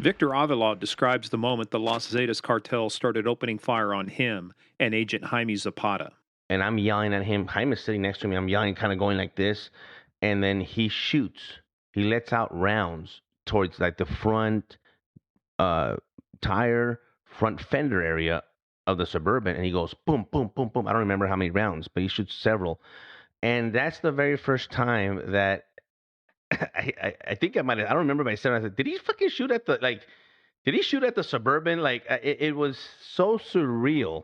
Victor Avila describes the moment the Los Zetas cartel started opening fire on him and Agent Jaime Zapata. And I'm yelling at him. Jaime's sitting next to me. I'm yelling, kind of going like this. And then he shoots. He lets out rounds towards like the front uh, tire, front fender area of the Suburban. And he goes, boom, boom, boom, boom. I don't remember how many rounds, but he shoots several. And that's the very first time that I think I might have, I don't remember myself. I said, did he fucking shoot at the, like, did he shoot at the Suburban? Like, it was so surreal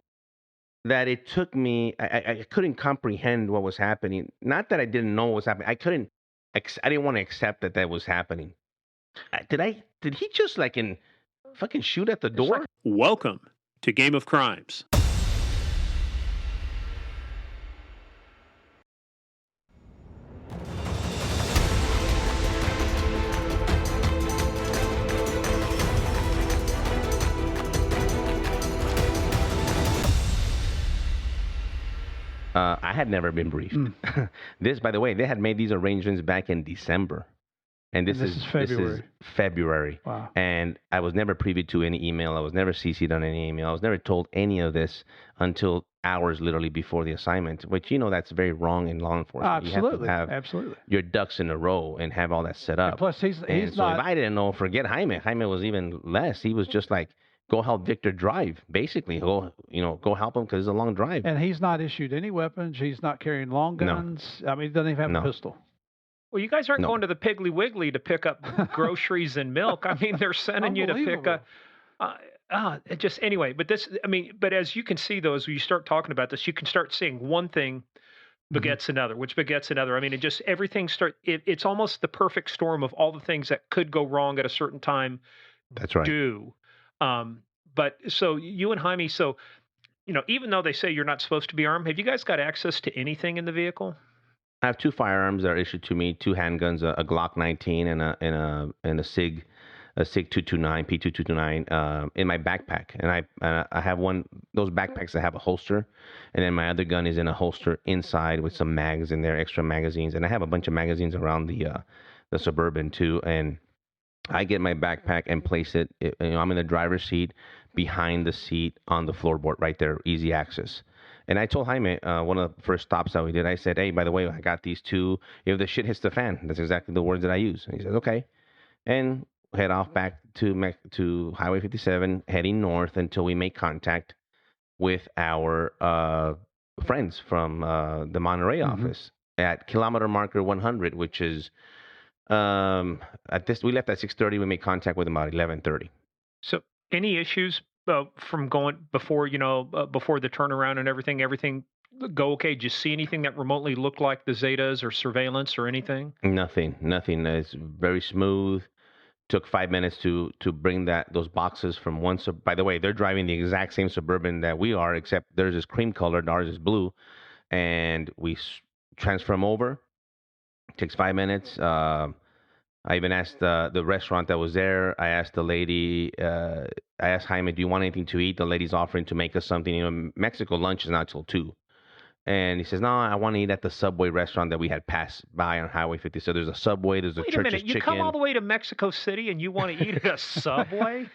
that it took me, I couldn't comprehend what was happening. Not that I didn't know what was happening. I didn't want to accept that that was happening. Did he just like fucking shoot at the door? Welcome to Game of Crimes. I had never been briefed. This, by the way, they had made these arrangements back in December. And this is February. This is February. Wow. And I was never privy to any email. I was never CC'd on any email. I was never told any of this until hours literally before the assignment, which, that's very wrong in law enforcement. Absolutely. You have to have your ducks in a row and have all that set up. And plus, he's so not. If I didn't know, forget Jaime. Jaime was even less. He was just like, go help Victor drive, basically. Go help him because it's a long drive. And he's not issued any weapons. He's not carrying long guns. No. I mean, he doesn't even have a pistol. Well, you guys aren't going to the Piggly Wiggly to pick up groceries and milk. I mean, they're sending you to pick up. Anyway, but as you can see, though, as you start talking about this, you can start seeing one thing begets another, which begets another. I mean, it's almost the perfect storm of all the things that could go wrong at a certain time. That's right. But so you and Jaime, even though they say you're not supposed to be armed, have you guys got access to anything in the vehicle? I have two firearms that are issued to me, two handguns, a Glock 19 and a SIG 229, P2229 in my backpack. And I have those backpacks that have a holster, and then my other gun is in a holster inside with some mags in there, extra magazines, and I have a bunch of magazines around the Suburban too. And I get my backpack and place it. I'm in the driver's seat, behind the seat on the floorboard right there, easy access. And I told Jaime, one of the first stops that we did, I said, hey, by the way, I got these two. If the shit hits the fan, that's exactly the words that I use. And he said, okay. And head off back to Highway 57, heading north until we make contact with our friends from the Monterey office at kilometer marker 100, which is, we left at 6:30. We made contact with them about 11:30. So any issues from going before the turnaround and everything go okay? Did you see anything that remotely looked like the Zetas or surveillance or anything? Nothing. It's very smooth. Took 5 minutes to bring those boxes from one. By the way, they're driving the exact same Suburban that we are, except theirs is cream colored, ours is blue, and we transfer them over. Takes 5 minutes. I even asked the restaurant that was there. I asked the lady. I asked Jaime, "Do you want anything to eat?" The lady's offering to make us something. Mexico lunch is not till 2, and he says, "No, I want to eat at the Subway restaurant that we had passed by on Highway 50." So there's a Subway. There's a Church's Chicken. Wait a minute! You come all the way to Mexico City and you want to eat at a Subway?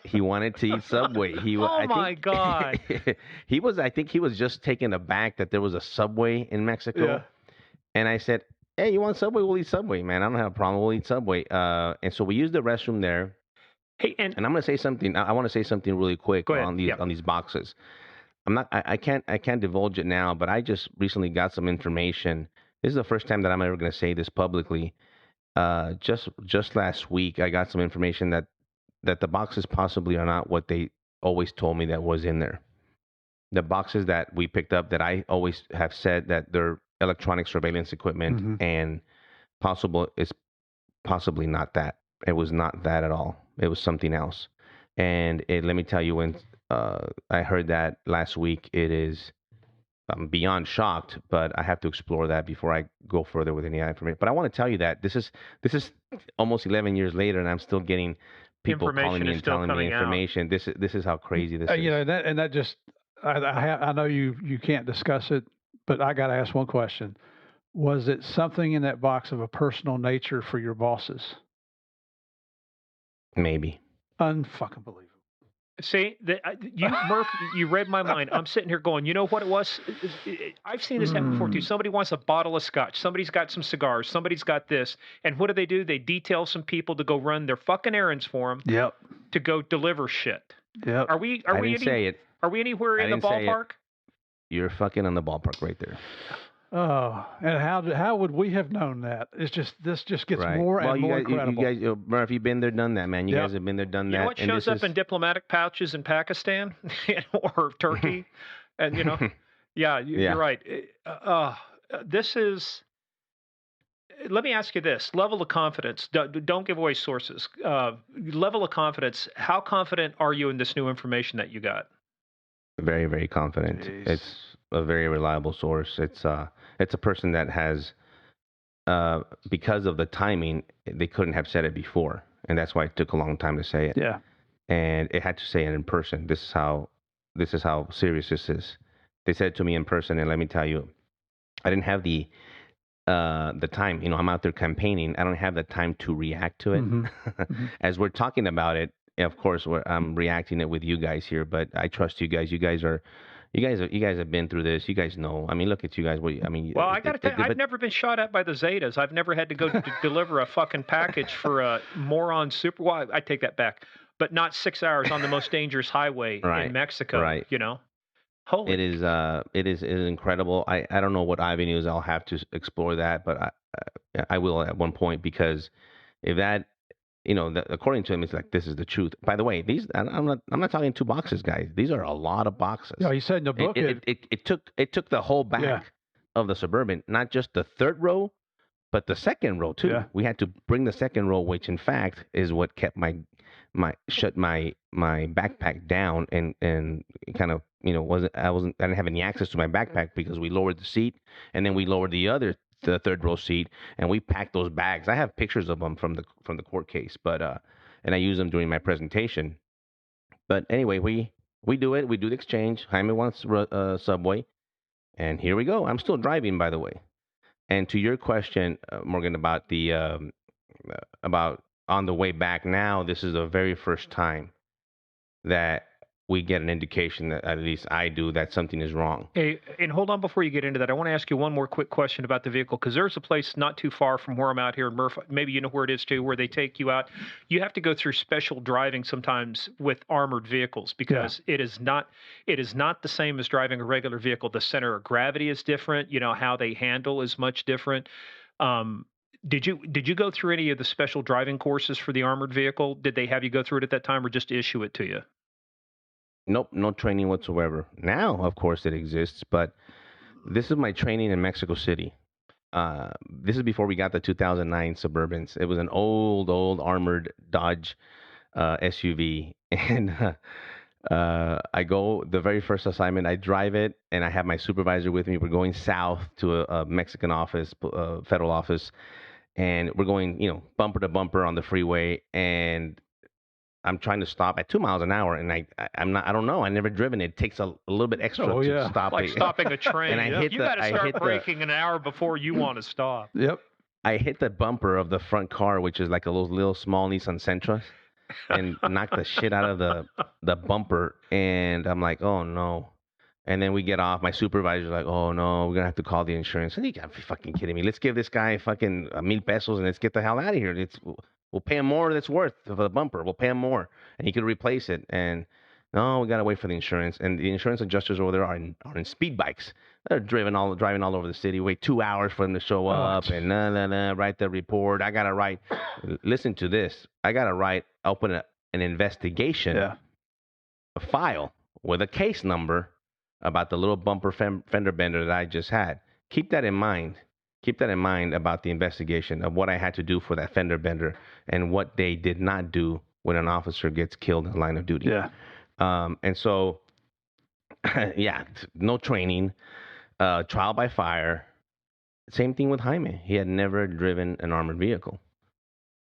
He wanted to eat Subway. My God! I think he was just taken aback that there was a Subway in Mexico. Yeah. And I said, hey, you want Subway? We'll eat Subway, man. I don't have a problem. We'll eat Subway. And so we used the restroom there. Hey, and I'm going to say something. I want to say something really quick on these boxes. I can't divulge it now, but I just recently got some information. This is the first time that I'm ever going to say this publicly. Just last week, I got some information that the boxes possibly are not what they always told me that was in there. The boxes that we picked up that I always have said that they're electronic surveillance equipment and possibly not that. It was not that at all. It was something else. And let me tell you, when I heard that last week, it is, I'm beyond shocked, but I have to explore that before I go further with any information. But I want to tell you that this is almost 11 years later, and I'm still getting people calling me and telling me information. This is how crazy this is. I know you can't discuss it, but I got to ask one question. Was it something in that box of a personal nature for your bosses? Maybe. Unfucking believable. See, Murph, you read my mind. I'm sitting here going, you know what it was? I've seen this happen before too. Somebody wants a bottle of scotch. Somebody's got some cigars. Somebody's got this. And what do? They detail some people to go run their fucking errands for them. Yep. To go deliver shit. Yep. Are we say it. Are we anywhere in the ballpark? You're fucking on the ballpark right there. Oh, and how would we have known that? This just gets more and more incredible. You guys, Murph, you've been there, done that, man. You guys have been there, done that. You know what shows up in diplomatic pouches in Pakistan or Turkey, and you're right. This is. Let me ask you this: level of confidence. Don't give away sources. Level of confidence. How confident are you in this new information that you got? Very, very confident. Jeez. It's a very reliable source. It's a person that has, because of the timing, they couldn't have said it before, and that's why it took a long time to say it. Yeah. And it had to say it in person. This is how serious this is. They said it to me in person, and let me tell you, I didn't have the time. I'm out there campaigning. I don't have the time to react to it. Mm-hmm. As we're talking about it, of course, I'm reacting it with you guys here, but I trust you guys. You guys have been through this. You guys know. I mean, look at you guys. Well, I got to tell you, I've never been shot at by the Zetas. I've never had to go deliver a fucking package for a moron super. Well, I take that back, but not 6 hours on the most dangerous highway in Mexico. Right. Holy. It is incredible. I don't know what avenues I'll have to explore that, but I will at one point, because if that. According to him, it's like, this is the truth. By the way, these I'm not talking 2 boxes, guys. These are a lot of boxes. No, he said in the book it took the whole back of the Suburban, not just the third row, but the second row too. Yeah. We had to bring the second row, which in fact is what kept my backpack down and kind of I didn't have any access to my backpack, because we lowered the seat and then we lowered the third row seat, and we packed those bags. I have pictures of them from the court case, but and I use them during my presentation. But anyway, we do it. We do the exchange. Jaime wants Subway, and here we go. I'm still driving, by the way. And to your question, Morgan, about about on the way back now, this is the very first time that we get an indication, that at least I do, that something is wrong. Hey, and hold on before you get into that. I want to ask you one more quick question about the vehicle, because there's a place not too far from where I'm out here in Murph. Maybe you know where it is too, where they take you out. You have to go through special driving sometimes with armored vehicles, because it is not the same as driving a regular vehicle. The center of gravity is different. How they handle is much different. Did you go through any of the special driving courses for the armored vehicle? Did they have you go through it at that time, or just issue it to you? Nope, no training whatsoever. Now, of course, it exists, but this is my training in Mexico City. This is before we got the 2009 Suburbans. It was an old armored Dodge SUV, and I go, the very first assignment, I drive it, and I have my supervisor with me. We're going south to a Mexican office, federal office, and we're going, bumper to bumper on the freeway, and I'm trying to stop at 2 miles an hour, and I don't know. I never driven it. It takes a little bit extra to stop. Like stopping a train. And you got to start braking an hour before you want to stop. Yep. I hit the bumper of the front car, which is like a little small Nissan Sentra, and knocked the shit out of the bumper. And I'm like, oh no. And then we get off. My supervisor's like, oh no, we're gonna have to call the insurance. And you gotta be fucking kidding me. Let's give this guy fucking 1,000 pesos and let's get the hell out of here. We'll pay him more than it's worth for the bumper. We'll pay him more, and he could replace it. And no, we gotta wait for the insurance. And the insurance adjusters over there are in speed bikes. They're driving all over the city. Wait 2 hours for them to show up, and write the report. I gotta write. Listen to this. I gotta open an investigation, a file with a case number about the little bumper fender bender that I just had. Keep that in mind. Keep that in mind about the investigation of what I had to do for that fender bender and what they did not do when an officer gets killed in the line of duty. Yeah. And so, no training, trial by fire. Same thing with Jaime. He had never driven an armored vehicle.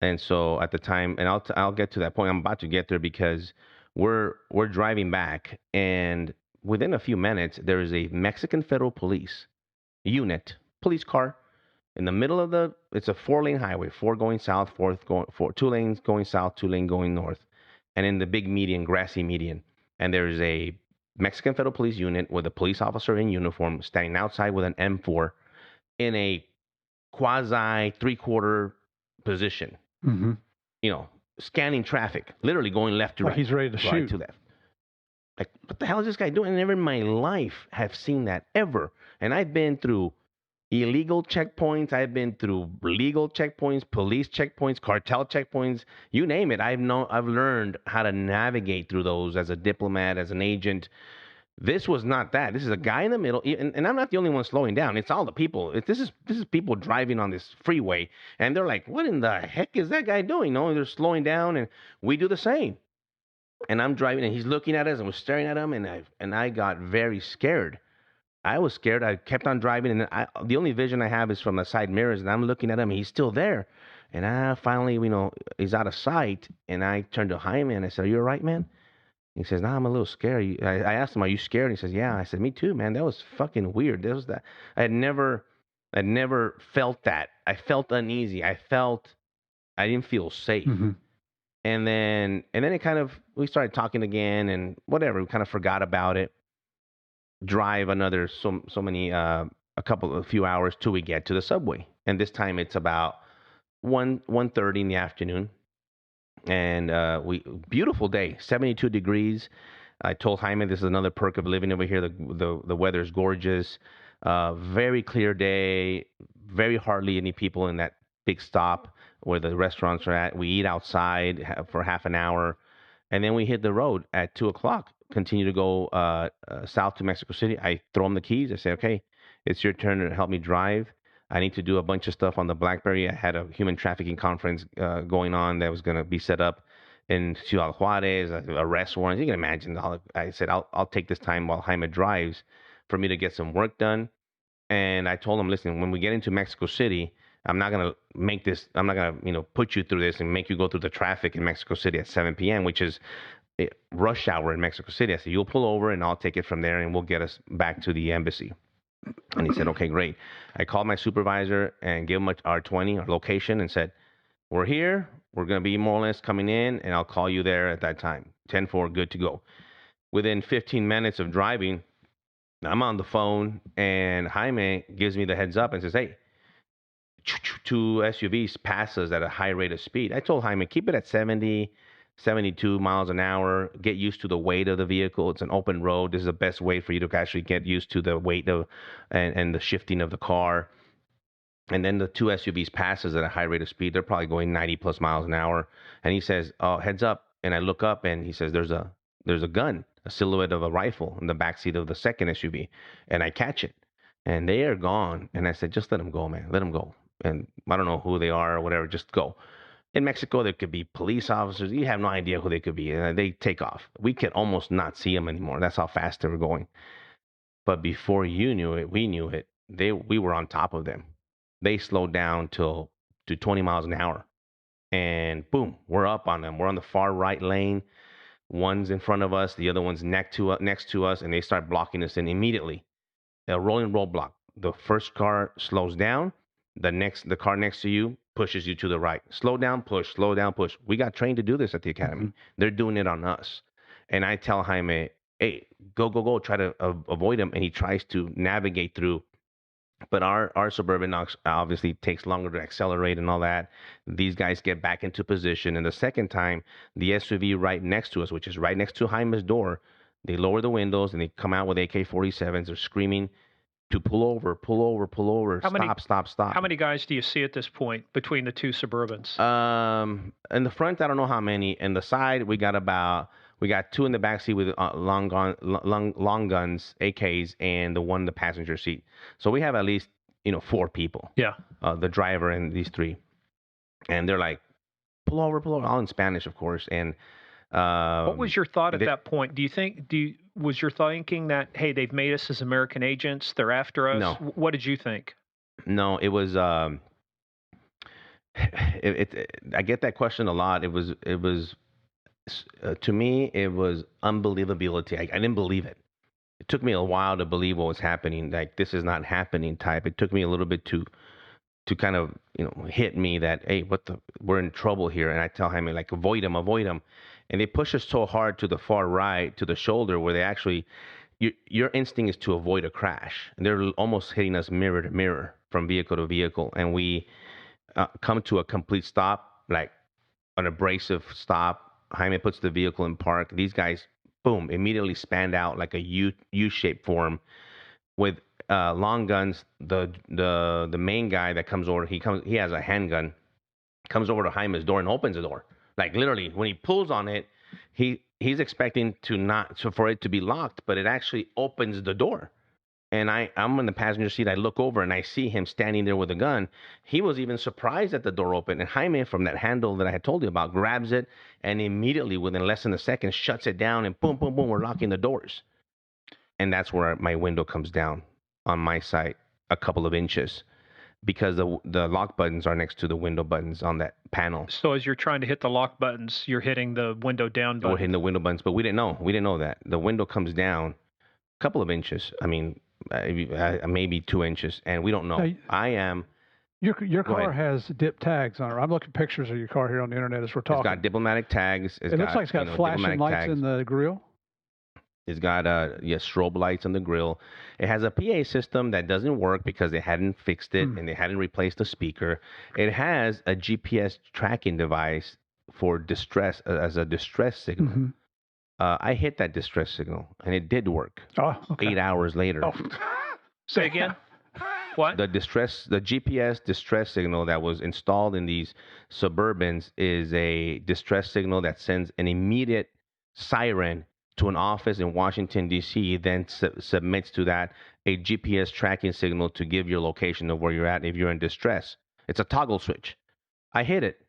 And so at the time, and I'll get to that point. I'm about to get there, because we're driving back, and within a few minutes, there is a Mexican federal police unit, police car, in the middle of it's a 4-lane highway, 4 going south, 2 lanes going south, 2 lane going north. and in the big median, grassy median, and there's a Mexican Federal Police unit with a police officer in uniform standing outside with an M4 in a quasi three-quarter position, Mm-hmm. Scanning traffic, literally going left to Like right. he's ready to right shoot. to left. Like, what the hell is this guy doing? I never in my life have seen that ever. And I've been through illegal checkpoints. I've been through legal checkpoints, police checkpoints, cartel checkpoints, you name it. I've learned how to navigate through those as a diplomat, as an agent. This was not that. This is a guy in the middle, and I'm not the only one slowing down. It's all the people. This is people driving on this freeway, and they're like, "What in the heck is that guy doing?" No, they're slowing down, and we do the same. And I'm driving, and he's looking at us, and we're staring at him, and I got very scared. I was scared. I kept on driving, and the only vision I have is from the side mirrors, and I'm looking at him, and he's still there. And I finally, he's out of sight, and I turned to Jaime, and I said, "Are you all right, man?" He says, "Nah, I'm a little scared." I asked him, "Are you scared?" He says, "Yeah." I said, "Me too, man. That was fucking weird. That was that. I'd never felt that. I felt uneasy. I didn't feel safe." Mm-hmm. And then we started talking again, and whatever. We kind of forgot about it. Drive another a few hours till we get to the subway, and this time it's about 1:30 in the afternoon. And beautiful day, 72 degrees. I told Jaime this is another perk of living over here. The weather's gorgeous, very clear day, very hardly any people in that big stop where the restaurants are at. We eat outside for half an hour, and then we hit the road at 2 o'clock. Continue to go south to Mexico City. I throw him the keys. I say, "Okay, it's your turn to help me drive. I need to do a bunch of stuff on the BlackBerry." I had a human trafficking conference going on that was going to be set up in Ciudad Juarez, arrest warrants. You can imagine. I said, I'll take this time while Jaime drives for me to get some work done. And I told him, "Listen, when we get into Mexico City, I'm not going to put you through this and make you go through the traffic in Mexico City at 7 p.m., which is rush hour in Mexico City." I said, "You'll pull over and I'll take it from there and we'll get us back to the embassy." And he said, "Okay, great." I called my supervisor and gave him our 20, our location, and said, "We're here. We're going to be more or less coming in, and I'll call you there at that time. 10-4, good to go." Within 15 minutes of driving, I'm on the phone, and Jaime gives me the heads up and says, "Hey, two SUVs pass us at a high rate of speed." I told Jaime, keep it at 70, 72 miles an hour. Get used to the weight of the vehicle. It's an open road. This is the best way for you to actually get used to the weight and the shifting of the car. And then the two SUVs passes at a high rate of speed. They're probably going 90 plus miles an hour. And he says, "Oh, heads up." And I look up, and he says, there's a gun, a silhouette of a rifle in the backseat of the second SUV. And I catch it. And they are gone. And I said, "Just let them go, man. Let them go. And I don't know who they are or whatever. Just go." In Mexico, there could be police officers. You have no idea who they could be. They take off. We could almost not see them anymore. That's how fast they were going. But before you knew it, we knew it. We were on top of them. They slowed down to 20 miles an hour. And boom, we're up on them. We're on the far right lane. One's in front of us. The other one's next to us. And they start blocking us in immediately. A rolling roadblock. The first car slows down. The car next to you pushes you to the right. Slow down, push, slow down, push. We got trained to do this at the academy. Mm-hmm. They're doing it on us. And I tell Jaime, "Hey, go, try to avoid him." And he tries to navigate through. But our Suburban obviously takes longer to accelerate and all that. These guys get back into position. And the second time, the SUV right next to us, which is right next to Jaime's door, they lower the windows and they come out with AK-47s. They're screaming to pull over, pull over, pull over, stop. How many guys do you see at this point between the two Suburbans? In the front, I don't know how many. In the side, we got two in the back seat with long guns, AKs, and the one in the passenger seat. So we have at least 4 people. Yeah. The driver and these 3, and they're like, pull over, all in Spanish, of course. And what was your thought at that point? Was your thinking that, hey, they've made us as American agents, they're after us? No. What did you think? No, it was. I get that question a lot. It was to me, it was unbelievability. I didn't believe it. It took me a while to believe what was happening. Like, this is not happening type. It took me a little bit to kind of hit me that, hey, we're in trouble here. And I tell Jaime, like, avoid him. and they push us so hard to the far right, to the shoulder, where they actually, your instinct is to avoid a crash. And they're almost hitting us mirror to mirror from vehicle to vehicle, and we come to a complete stop, like an abrasive stop. Jaime puts the vehicle in park. These guys, boom, immediately spanned out like a U-shaped form with long guns. The main guy that comes over, he has a handgun, comes over to Jaime's door and opens the door. Like literally, when he pulls on it, he's expecting for it to be locked, but it actually opens the door. And I'm in the passenger seat. I look over and I see him standing there with a gun. He was even surprised that the door opened. And Jaime, from that handle that I had told you about, grabs it and immediately, within less than a second, shuts it down. And boom, boom, boom, we're locking the doors. And that's where my window comes down on my side a couple of inches, because the lock buttons are next to the window buttons on that panel. So as you're trying to hit the lock buttons, you're hitting the window down button. We're hitting the window buttons, but we didn't know. We didn't know that. The window comes down a couple of inches. I mean, maybe 2 inches, and we don't know. Your car has dip tags on it. I'm looking at pictures of your car here on the internet as we're talking. It's got diplomatic tags. It looks like it's got flashing lights tags in the grill. It's got strobe lights on the grill. It has a PA system that doesn't work because they hadn't fixed it and they hadn't replaced the speaker. It has a GPS tracking device for distress, as a distress signal. Mm-hmm. I hit that distress signal, and it did work. Oh, okay. 8 hours later. Oh. Say again? What? The GPS distress signal that was installed in these Suburbans is a distress signal that sends an immediate siren to an office in Washington, D.C., then submits to that a GPS tracking signal to give your location of where you're at if you're in distress. It's a toggle switch. I hit it.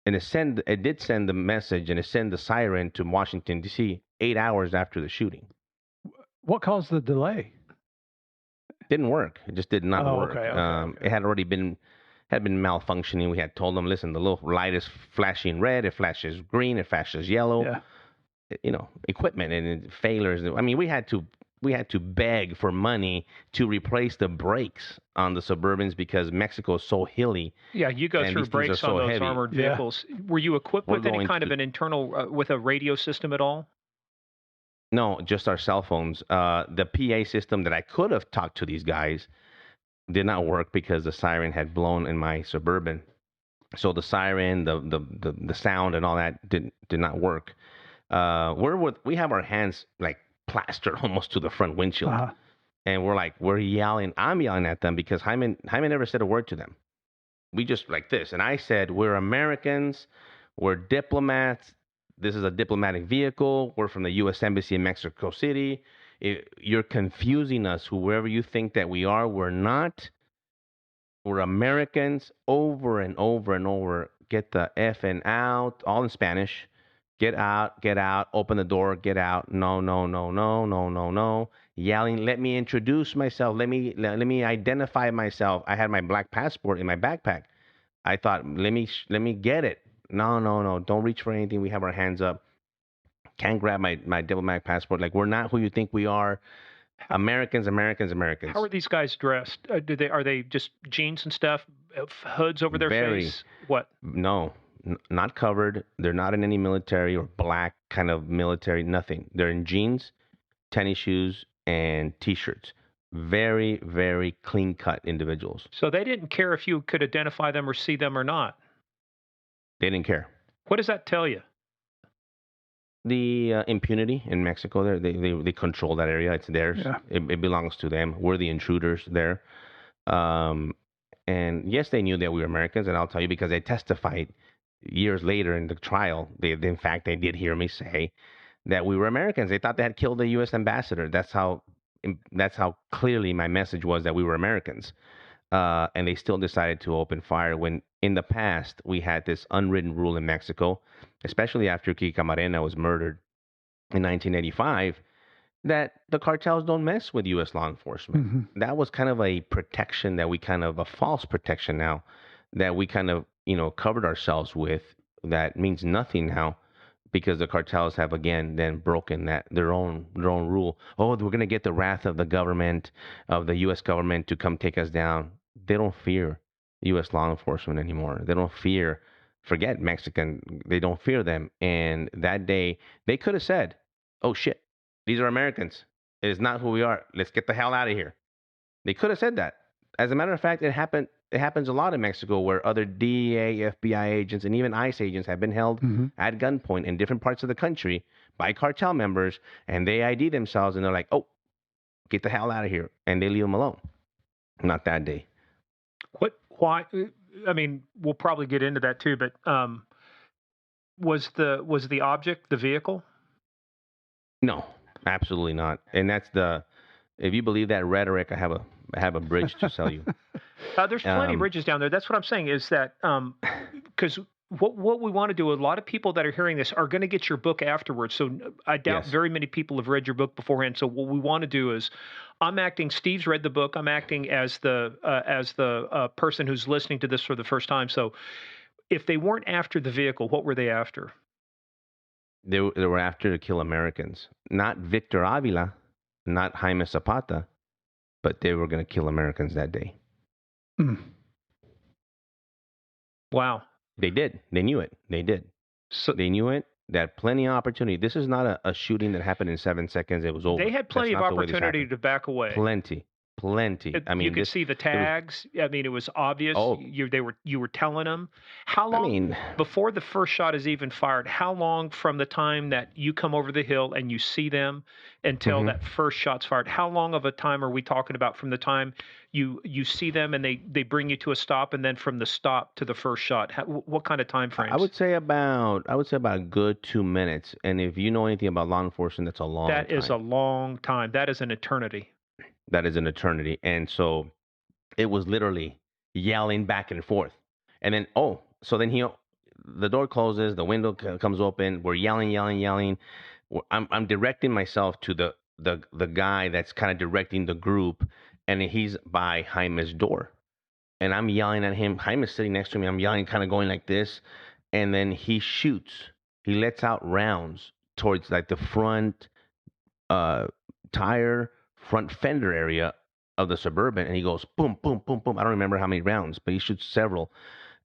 And it did send the message, and it sent the siren to Washington, D.C. 8 hours after the shooting. What caused the delay? Didn't work. It just did not work. Okay. It had already been malfunctioning. We had told them, listen, the little light is flashing red, it flashes green, it flashes yellow. Yeah. Equipment and failures. I mean, we had to beg for money to replace the brakes on the Suburbans because Mexico is so hilly. Yeah, you go through brakes on those armored vehicles. Yeah. Were you equipped with any kind of an internal, with a radio system at all? No, just our cell phones. The PA system that I could have talked to these guys did not work because the siren had blown in my Suburban. So the siren, the sound and all that did not work. We have our hands like plastered almost to the front windshield. Uh-huh. And we're yelling. I'm yelling at them because Jaime never said a word to them. We just like this. And I said, we're Americans. We're diplomats. This is a diplomatic vehicle. We're from the U.S. Embassy in Mexico City. You're confusing us. Whoever you think that we are, we're not. We're Americans. Over and over and over. Get the effing out. All in Spanish. Get out, get out, open the door, get out. No, no, no, no, no, no, no. Yelling, let me introduce myself. Let me identify myself. I had my black passport in my backpack. I thought, let me get it. No, no, no. Don't reach for anything. We have our hands up. Can't grab my diplomatic passport. Like, we're not who you think we are. Americans. How are these guys dressed? Are they just jeans and stuff? Hoods over their face? What? No. Not covered. They're not in any military or black kind of military, nothing. They're in jeans, tennis shoes, and T-shirts. Very, very clean-cut individuals. So they didn't care if you could identify them or see them or not? They didn't care. What does that tell you? The impunity in Mexico, they control that area. It's theirs. Yeah. It belongs to them. We're the intruders there. And yes, they knew that we were Americans, and I'll tell you because they testified years later in the trial. They did hear me say that we were Americans. They thought they had killed the U.S. ambassador. That's how clearly my message was that we were Americans. And they still decided to open fire when in the past we had this unwritten rule in Mexico, especially after Kiki Camarena was murdered in 1985, that the cartels don't mess with U.S. law enforcement. Mm-hmm. That was kind of a protection that a false protection now that we kind of, covered ourselves with. That means nothing now because the cartels have again then broken their own rule. Oh, we're going to get the wrath of the government, of the U.S. government to come take us down. They don't fear U.S. law enforcement anymore. They don't fear forget Mexican. They don't fear them. And that day, they could have said, "Oh shit, these are Americans. It is not who we are. Let's get the hell out of here." They could have said that. As a matter of fact, it happened. It happens a lot in Mexico where other DEA, FBI agents, and even ICE agents have been held at gunpoint in different parts of the country by cartel members, and they ID themselves, and they're like, "Oh, get the hell out of here," and they leave them alone. Not that day. What? Why? I mean, we'll probably get into that too. But was the object the vehicle? No, absolutely not. And that's the. If you believe that rhetoric, I have a bridge to sell you. There's plenty of bridges down there. That's what I'm saying. Is that because what we want to do? A lot of people that are hearing this are going to get your book afterwards. So I doubt Yes. very many people have read your book beforehand. So what we want to do is, I'm acting. Steve's read the book. I'm acting as the person who's listening to this for the first time. So if they weren't after the vehicle, what were they after? They were after to kill Americans, not Victor Avila, not Jaime Zapata, but they were going to kill Americans that day. Wow. They did. They knew it. They did. So They knew it. They had plenty of opportunity. This is not a shooting that happened in 7 seconds. It was over. they had plenty That's of not the way this opportunity happened. to back away. Plenty. I mean, You could see the tags. I mean, it was obvious. Oh. You were telling them. How long I mean, before the first shot is even fired? How long from the time that you come over the hill and you see them until that first shot's fired? How long of a time are we talking about from the time you see them and they bring you to a stop, and then from the stop to the first shot? What kind of time frames? I would say about a good 2 minutes. And if you know anything about law enforcement, that's a long That time. is a long time. That is an eternity. That is an eternity. And so it was literally yelling back and forth. And then, so then the door closes, the window comes open. We're yelling. I'm directing myself to the guy that's kind of directing the group, and he's by Jaime's door. And I'm yelling at him. Jaime's sitting next to me. I'm yelling, kind of going like this. And then he shoots. He lets out rounds towards like the front tire, front fender area of the Suburban, and he goes boom, boom, boom, boom. I don't remember how many rounds, but he shoots several.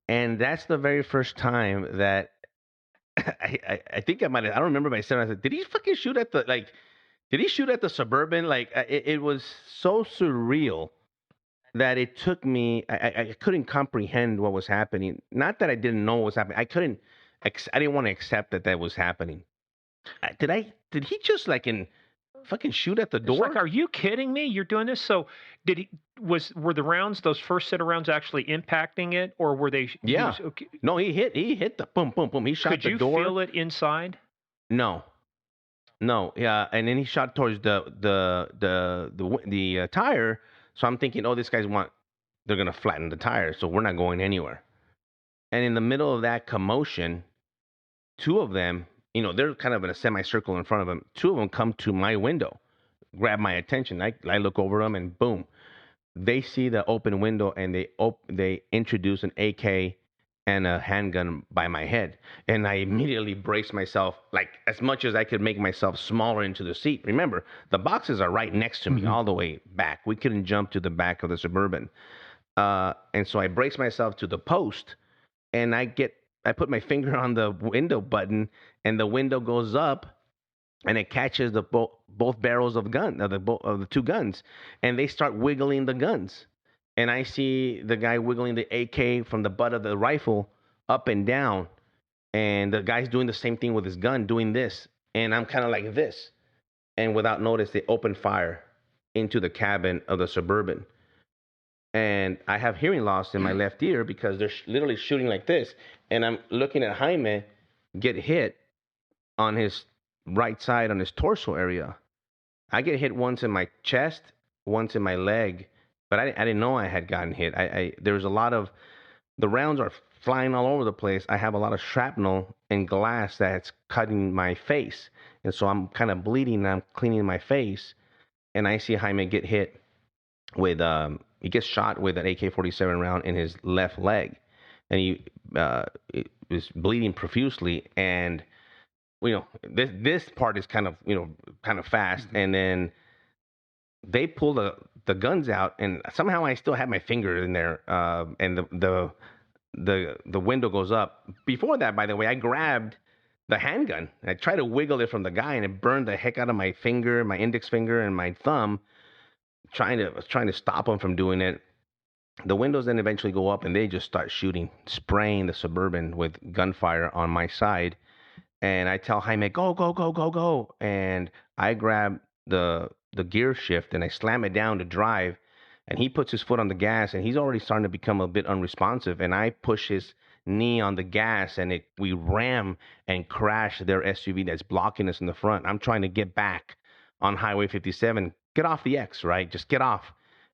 And that's the very first time that I think I might have, I don't remember if I said, did he fucking shoot at did he shoot at the Suburban? Like, it was so surreal that it took me, I couldn't comprehend what was happening. Not that I didn't know what was happening. I didn't want to accept that was happening. Did he just fucking shoot at the It's door? like, are you kidding me? You're doing this? So were the rounds, those first set of rounds, actually impacting it, or were they? Yeah. Okay. No, he hit the boom, boom, boom. He shot Could the you door. feel it inside? No, yeah, and then he shot towards the tire. So I'm thinking, oh, these guys they're gonna flatten the tire, so we're not going anywhere. And in the middle of that commotion, two of them, they're kind of in a semicircle in front of them. Two of them come to my window, grab my attention. I look over them, and boom, they see the open window, and they introduce an AK and a handgun by my head. And I immediately brace myself, like as much as I could make myself smaller into the seat. Remember, the boxes are right next to me, all the way back. We couldn't jump to the back of the Suburban. And so I brace myself to the post, and I put my finger on the window button, and the window goes up, and it catches both barrels of the two guns, and they start wiggling the guns. And I see the guy wiggling the AK from the butt of the rifle up and down, and the guy's doing the same thing with his gun, doing this, and I'm kind of like this, and without notice, they open fire into the cabin of the Suburban. And I have hearing loss in my left ear because they're literally shooting like this. And I'm looking at Jaime get hit on his right side, on his torso area. I get hit once in my chest, once in my leg, but I didn't know I had gotten hit. There was a lot of, the rounds are flying all over the place. I have a lot of shrapnel and glass that's cutting my face. And so I'm kind of bleeding, and I'm cleaning my face. And I see Jaime get hit with, he gets shot with an AK-47 round in his left leg, and he was bleeding profusely. And this part is kind of fast, and then they pull the guns out, and somehow I still have my finger in there, and the the window goes up. Before that, by the way, I grabbed the handgun. I tried to wiggle it from the guy, and it burned the heck out of my finger, my index finger, and my thumb. Trying to stop him from doing it. The windows then eventually go up, and they just start shooting, spraying the Suburban with gunfire on my side. And I tell Jaime, go, go, go, go, go. And I grab the gear shift and I slam it down to drive. And he puts his foot on the gas, and he's already starting to become a bit unresponsive. And I push his knee on the gas, and we ram and crash their SUV that's blocking us in the front. I'm trying to get back on Highway 57, get off the X, right? Just get off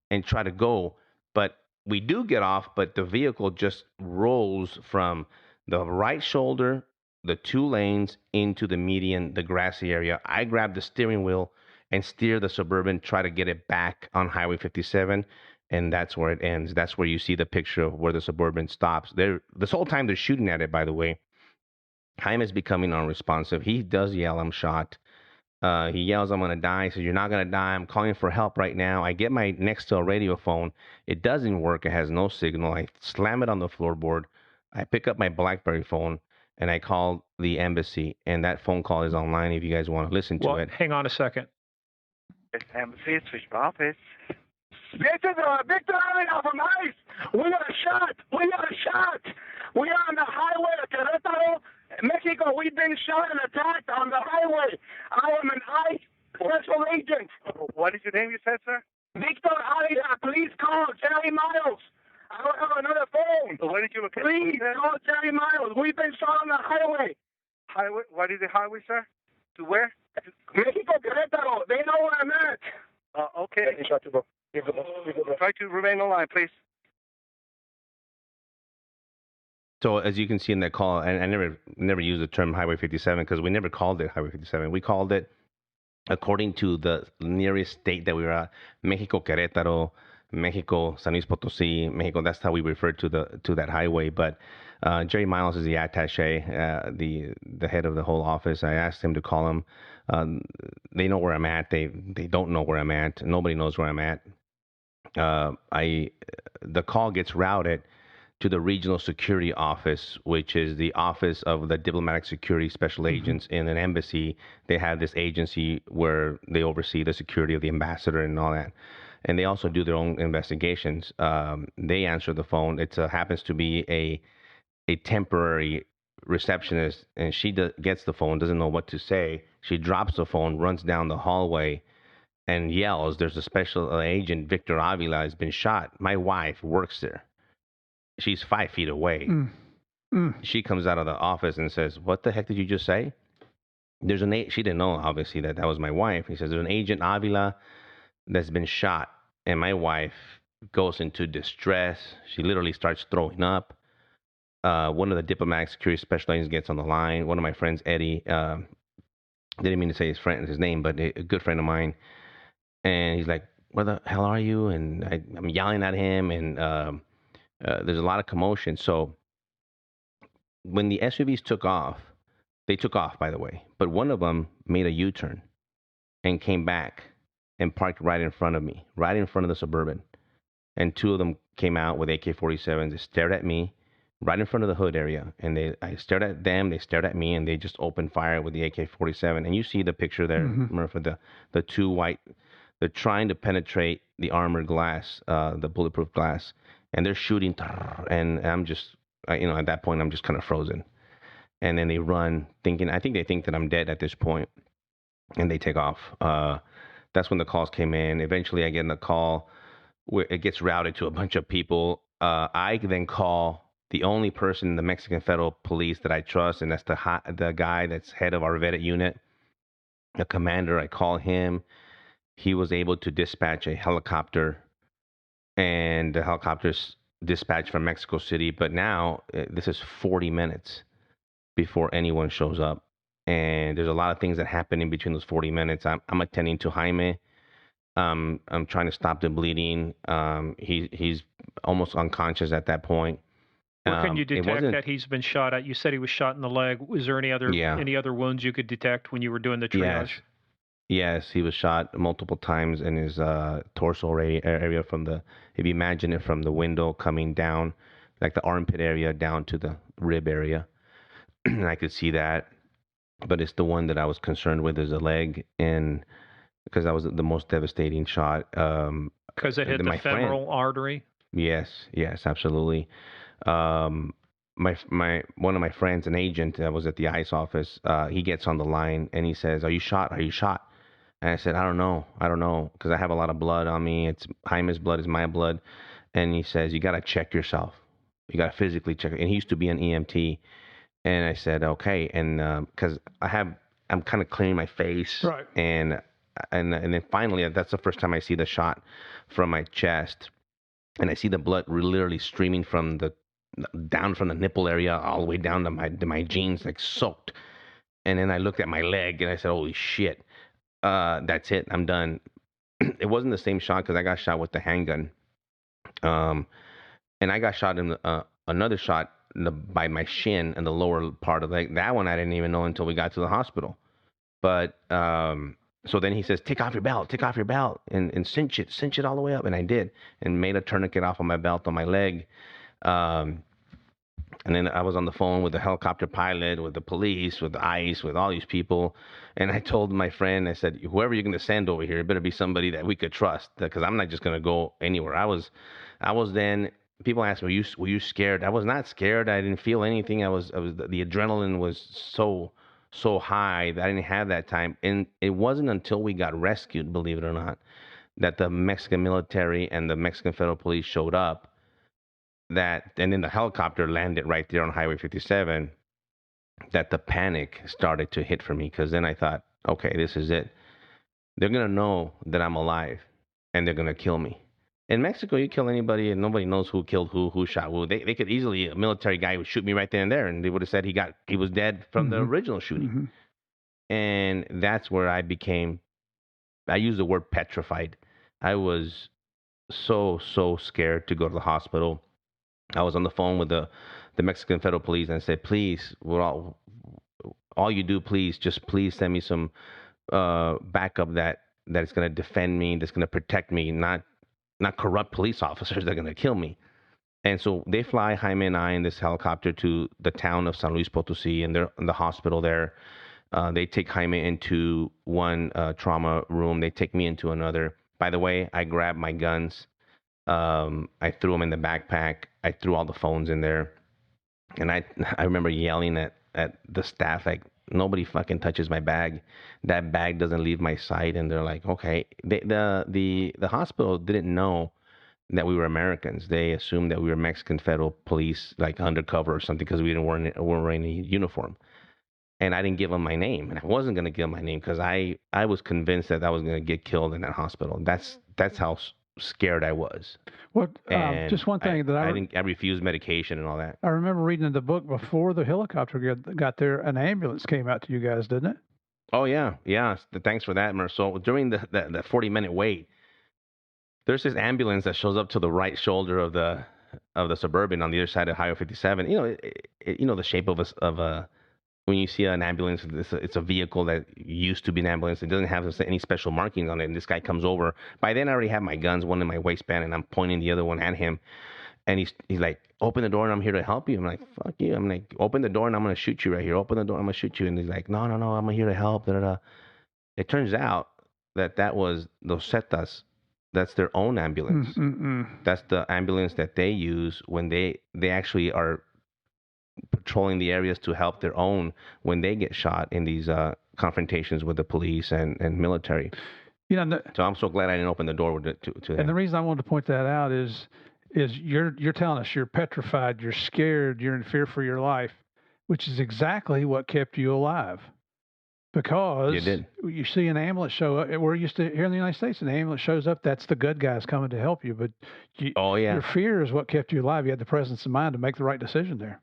and try to go. But we do get off, but the vehicle just rolls from the right shoulder, the 2 lanes into the median, the grassy area. I grab the steering wheel and steer the Suburban, try to get it back on Highway 57, and that's where it ends. That's where you see the picture of where the Suburban stops. This whole time they're shooting at it, by the way. Jaime is becoming unresponsive. He does yell, "I'm shot." He yells, "I'm going to die." He says, "You're not going to die. I'm calling for help right now." I get my Nextel radio phone. It doesn't work. It has no signal. I slam it on the floorboard. I pick up my BlackBerry phone, and I call the embassy. And that phone call is online if you guys want to listen to it. Hang on a second. It's embassy. Switch office. This is Victor Avila from ICE. We are shot. We are shot. We are on the highway of Querétaro, Mexico. We've been shot and attacked on the highway. I am an ICE special agent. What is your name, you said, sir? Victor Avila. Please call Jerry Miles. I don't have another phone. Where did you look? Please call Jerry Miles. We've been shot on the highway. Highway? What is the highway, sir? To where? Mexico, Querétaro. They know where I'm at. Okay. Try to remain online, please. So as you can see in that call, and I never used the term Highway 57 because we never called it Highway 57. We called it, according to the nearest state that we were at, Mexico, Querétaro, Mexico, San Luis Potosí, Mexico. That's how we refer to that highway. But Jerry Miles is the attaché, the head of the whole office. I asked him to call him. They know where I'm at. They don't know where I'm at. Nobody knows where I'm at. The call gets routed to the regional security office, which is the office of the diplomatic security special agents in an embassy. They have this agency where they oversee the security of the ambassador and all that. And they also do their own investigations. They answer the phone. It happens to be a temporary receptionist, and she gets the phone, doesn't know what to say. She drops the phone, runs down the hallway, and yells, "There's a special agent, Victor Avila, has been shot." My wife works there. She's 5 feet away. She comes out of the office and says, "What the heck did you just say?" She didn't know, obviously, that was my wife. He says, "There's an agent, Avila, that's been shot." And my wife goes into distress. She literally starts throwing up. One of the diplomatic security special agents gets on the line. One of my friends, Eddie, didn't mean to say his name, but a good friend of mine. And he's like, "Where the hell are you?" And I'm yelling at him, and there's a lot of commotion. So when the SUVs took off, they took off, by the way, but one of them made a U-turn and came back and parked right in front of me, right in front of the Suburban. And 2 of them came out with AK-47s. They stared at me right in front of the hood area. And I stared at them, they stared at me, and they just opened fire with the AK-47. And you see the picture there, Murphy, the 2 white, they're trying to penetrate the armored glass, the bulletproof glass. And they're shooting, and I'm just, at that point, I'm just kind of frozen. And then they run, I think they think that I'm dead at this point, and they take off. That's when the calls came in. Eventually, I get in a call where it gets routed to a bunch of people. I then call the only person in the Mexican Federal Police that I trust, and that's the guy that's head of our vetted unit, the commander. I call him. He was able to dispatch a helicopter, and the helicopter's dispatched from Mexico City. But now this is 40 minutes before anyone shows up. And there's a lot of things that happen in between those 40 minutes. I'm attending to Jaime. I'm trying to stop the bleeding. He's almost unconscious at that point. Where can you detect that he's been shot at? You said he was shot in the leg. Was there any other wounds you could detect when you were doing the triage? Yes, he was shot multiple times in his torso area if you imagine it from the window coming down like the armpit area down to the rib area. And I could see that. But it's the one that I was concerned with is the leg, and because that was the most devastating shot. Because it and hit then the my friend, femoral artery. yes, absolutely. Um, my one of my friends, an agent that was at the ICE office, he gets on the line and he says, "Are you shot? Are you shot?" And I said, "I don't know, because I have a lot of blood on me. It's Jaime's blood, is my blood." And he says, "You got to check yourself. You got to physically check." And he used to be an EMT. And I said, "Okay." And because I'm kind of cleaning my face, Right. And then finally, that's the first time I see the shot from my chest, and I see the blood literally streaming from the down from the nipple area all the way down to my jeans, like soaked. And then I looked at my leg and I said, "Holy shit, that's it. I'm done." It wasn't the same shot because I got shot with the handgun, um, and I got shot in another shot by my shin and the lower part of the leg. That one I didn't even know until we got to the hospital. But so then he says, take off your belt, and cinch it all the way up. And I did, and made a tourniquet off of my belt on my leg. Um, and then I was on the phone with the helicopter pilot, with the police, with the ICE, with all these people. And I told my friend, I said, whoever you're going to send over here, it better be somebody that we could trust, because I'm not just going to go anywhere. I was then. People asked me, were you scared? I was not scared. I didn't feel anything. The adrenaline was so high that I didn't have that time. And it wasn't until we got rescued, believe it or not, that the Mexican military and the Mexican federal police showed up. And then the helicopter landed right there on Highway 57. That the panic started to hit for me, because then I thought, okay, this is it. They're gonna know that I'm alive, and they're gonna kill me. In Mexico, you kill anybody, and nobody knows who killed who shot who. They could easily, a military guy would shoot me right then and there, and they would have said he was dead from the original shooting. And that's where I use the word petrified. I was so scared to go to the hospital. I was on the phone with the Mexican federal police, and I said, please, all you do, please send me some backup that is going to defend me, that's going to protect me, not corrupt police officers that are going to kill me. And so they fly Jaime and I in this helicopter to the town of San Luis Potosi, and they're in the hospital there. They take Jaime into one trauma room. They take me into another. By the way, I grabbed my guns. I threw them in the backpack. I threw all the phones in there. And I remember yelling at the staff, like, nobody fucking touches my bag. That bag doesn't leave my sight. And they're like, okay. The hospital didn't know that we were Americans. They assumed that we were Mexican federal police, like undercover or something, because we weren't wearing any uniform. And I didn't give them my name, and I wasn't going to give them my name because I was convinced that I was going to get killed in that hospital. That's how scared I was. Well, And just one thing I refused medication and all that. I remember reading in the book, before the helicopter got there, an ambulance came out to you guys, didn't it? Oh yeah. Thanks for that, Mer. So during the 40-minute wait, there's this ambulance that shows up to the right shoulder of the Suburban on the other side of Highway 57. You know the shape of a when you see an ambulance, it's a vehicle that used to be an ambulance. It doesn't have any special markings on it. And this guy comes over. By then, I already have my guns, one in my waistband, and I'm pointing the other one at him. And he's like, open the door, and I'm here to help you. I'm like, fuck you. I'm like, open the door, and I'm going to shoot you right here. Open the door, I'm going to shoot you. And he's like, no, I'm here to help. Da, da, da. It turns out that was Los Zetas. That's their own ambulance. That's the ambulance that they use when they actually are patrolling the areas to help their own when they get shot in these confrontations with the police and military. So I'm so glad I didn't open the door to them. And the reason I wanted to point that out is you're telling us you're petrified, you're scared, you're in fear for your life, which is exactly what kept you alive. Because you see an ambulance show up. We're used to here in the United States, an ambulance shows up, that's the good guys coming to help you. But your fear is what kept you alive. You had the presence of mind to make the right decision there.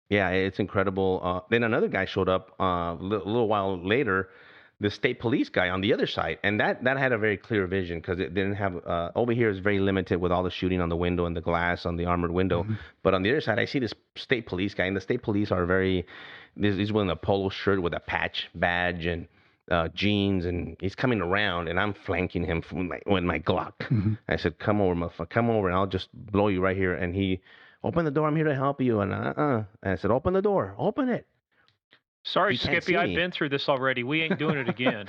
Yeah, it's incredible. Then another guy showed up a little while later, the state police guy on the other side. And that had a very clear vision, because it didn't have, over here is very limited with all the shooting on the window and the glass on the armored window. But on the other side, I see this state police guy, and the state police are he's wearing a polo shirt with a patch badge and jeans, and he's coming around, and I'm flanking him with my Glock. I said, come over, motherfucker, come over, and I'll just blow you right here. And open the door. I'm here to help you. And And I said, open the door. Open it. Sorry, Skippy, I've been through this already. We ain't doing it again.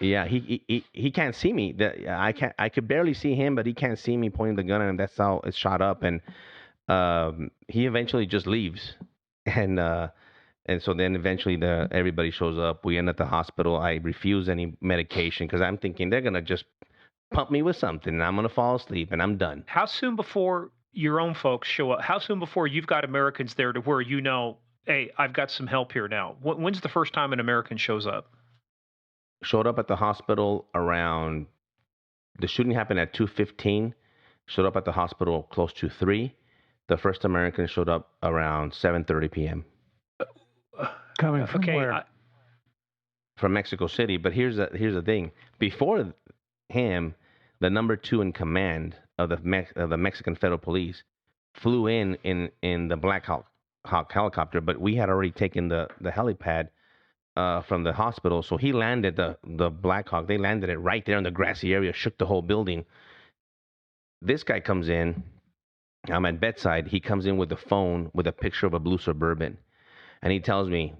Yeah. He can't see me. I could barely see him, but he can't see me pointing the gun at him. That's how it's shot up. And he eventually just leaves. And so then eventually everybody shows up. We end at the hospital. I refuse any medication because I'm thinking they're gonna just pump me with something, and I'm gonna fall asleep, and I'm done. How soon before your own folks show up? How soon before you've got Americans there to where you know, hey, I've got some help here now? When's the first time an American shows up? Showed up at the hospital around. The shooting happened at 2:15. Showed up at the hospital close to 3. The first American showed up around 7:30 p.m. Coming from where? From Mexico City. But here's the thing. Before him, the number 2 in command of the Mexican Federal Police flew in the Black Hawk helicopter, but we had already taken the helipad from the hospital, so he landed the Black Hawk. They landed it right there in the grassy area, shook the whole building. This guy comes in. I'm at bedside. He comes in with the phone with a picture of a blue Suburban, and he tells me,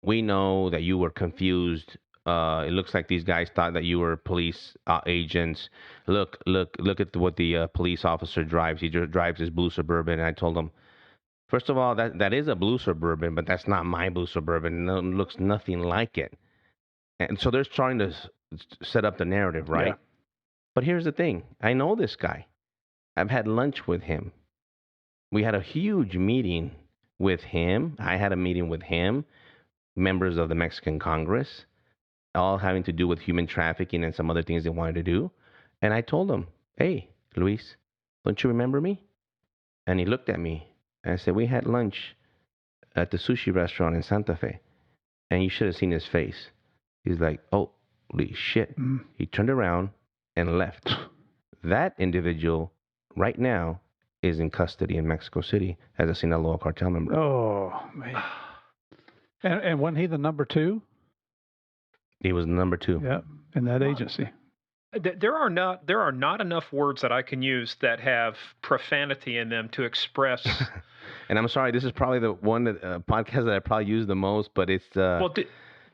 "We know that you were confused. It looks like these guys thought that you were police agents. Look at what the police officer drives. He just drives his blue Suburban." And I told him, first of all, that is a blue Suburban, but that's not my blue Suburban. It looks nothing like it. And so they're trying to set up the narrative, right? Yeah. But here's the thing. I know this guy. I've had lunch with him. We had a huge meeting with him. I had a meeting with him, members of the Mexican Congress, all having to do with human trafficking and some other things they wanted to do. And I told him, "Hey, Luis, don't you remember me?" And he looked at me and I said, "We had lunch at the sushi restaurant in Santa Fe." And you should have seen his face. He's like, "Holy shit." He turned around and left. That individual right now is in custody in Mexico City as a Sinaloa cartel member. Oh, man. And wasn't he the number 2? He was number 2. Yeah, in that agency. There are not enough words that I can use that have profanity in them to express. And I'm sorry, this is probably the one podcast that I probably use the most, but it's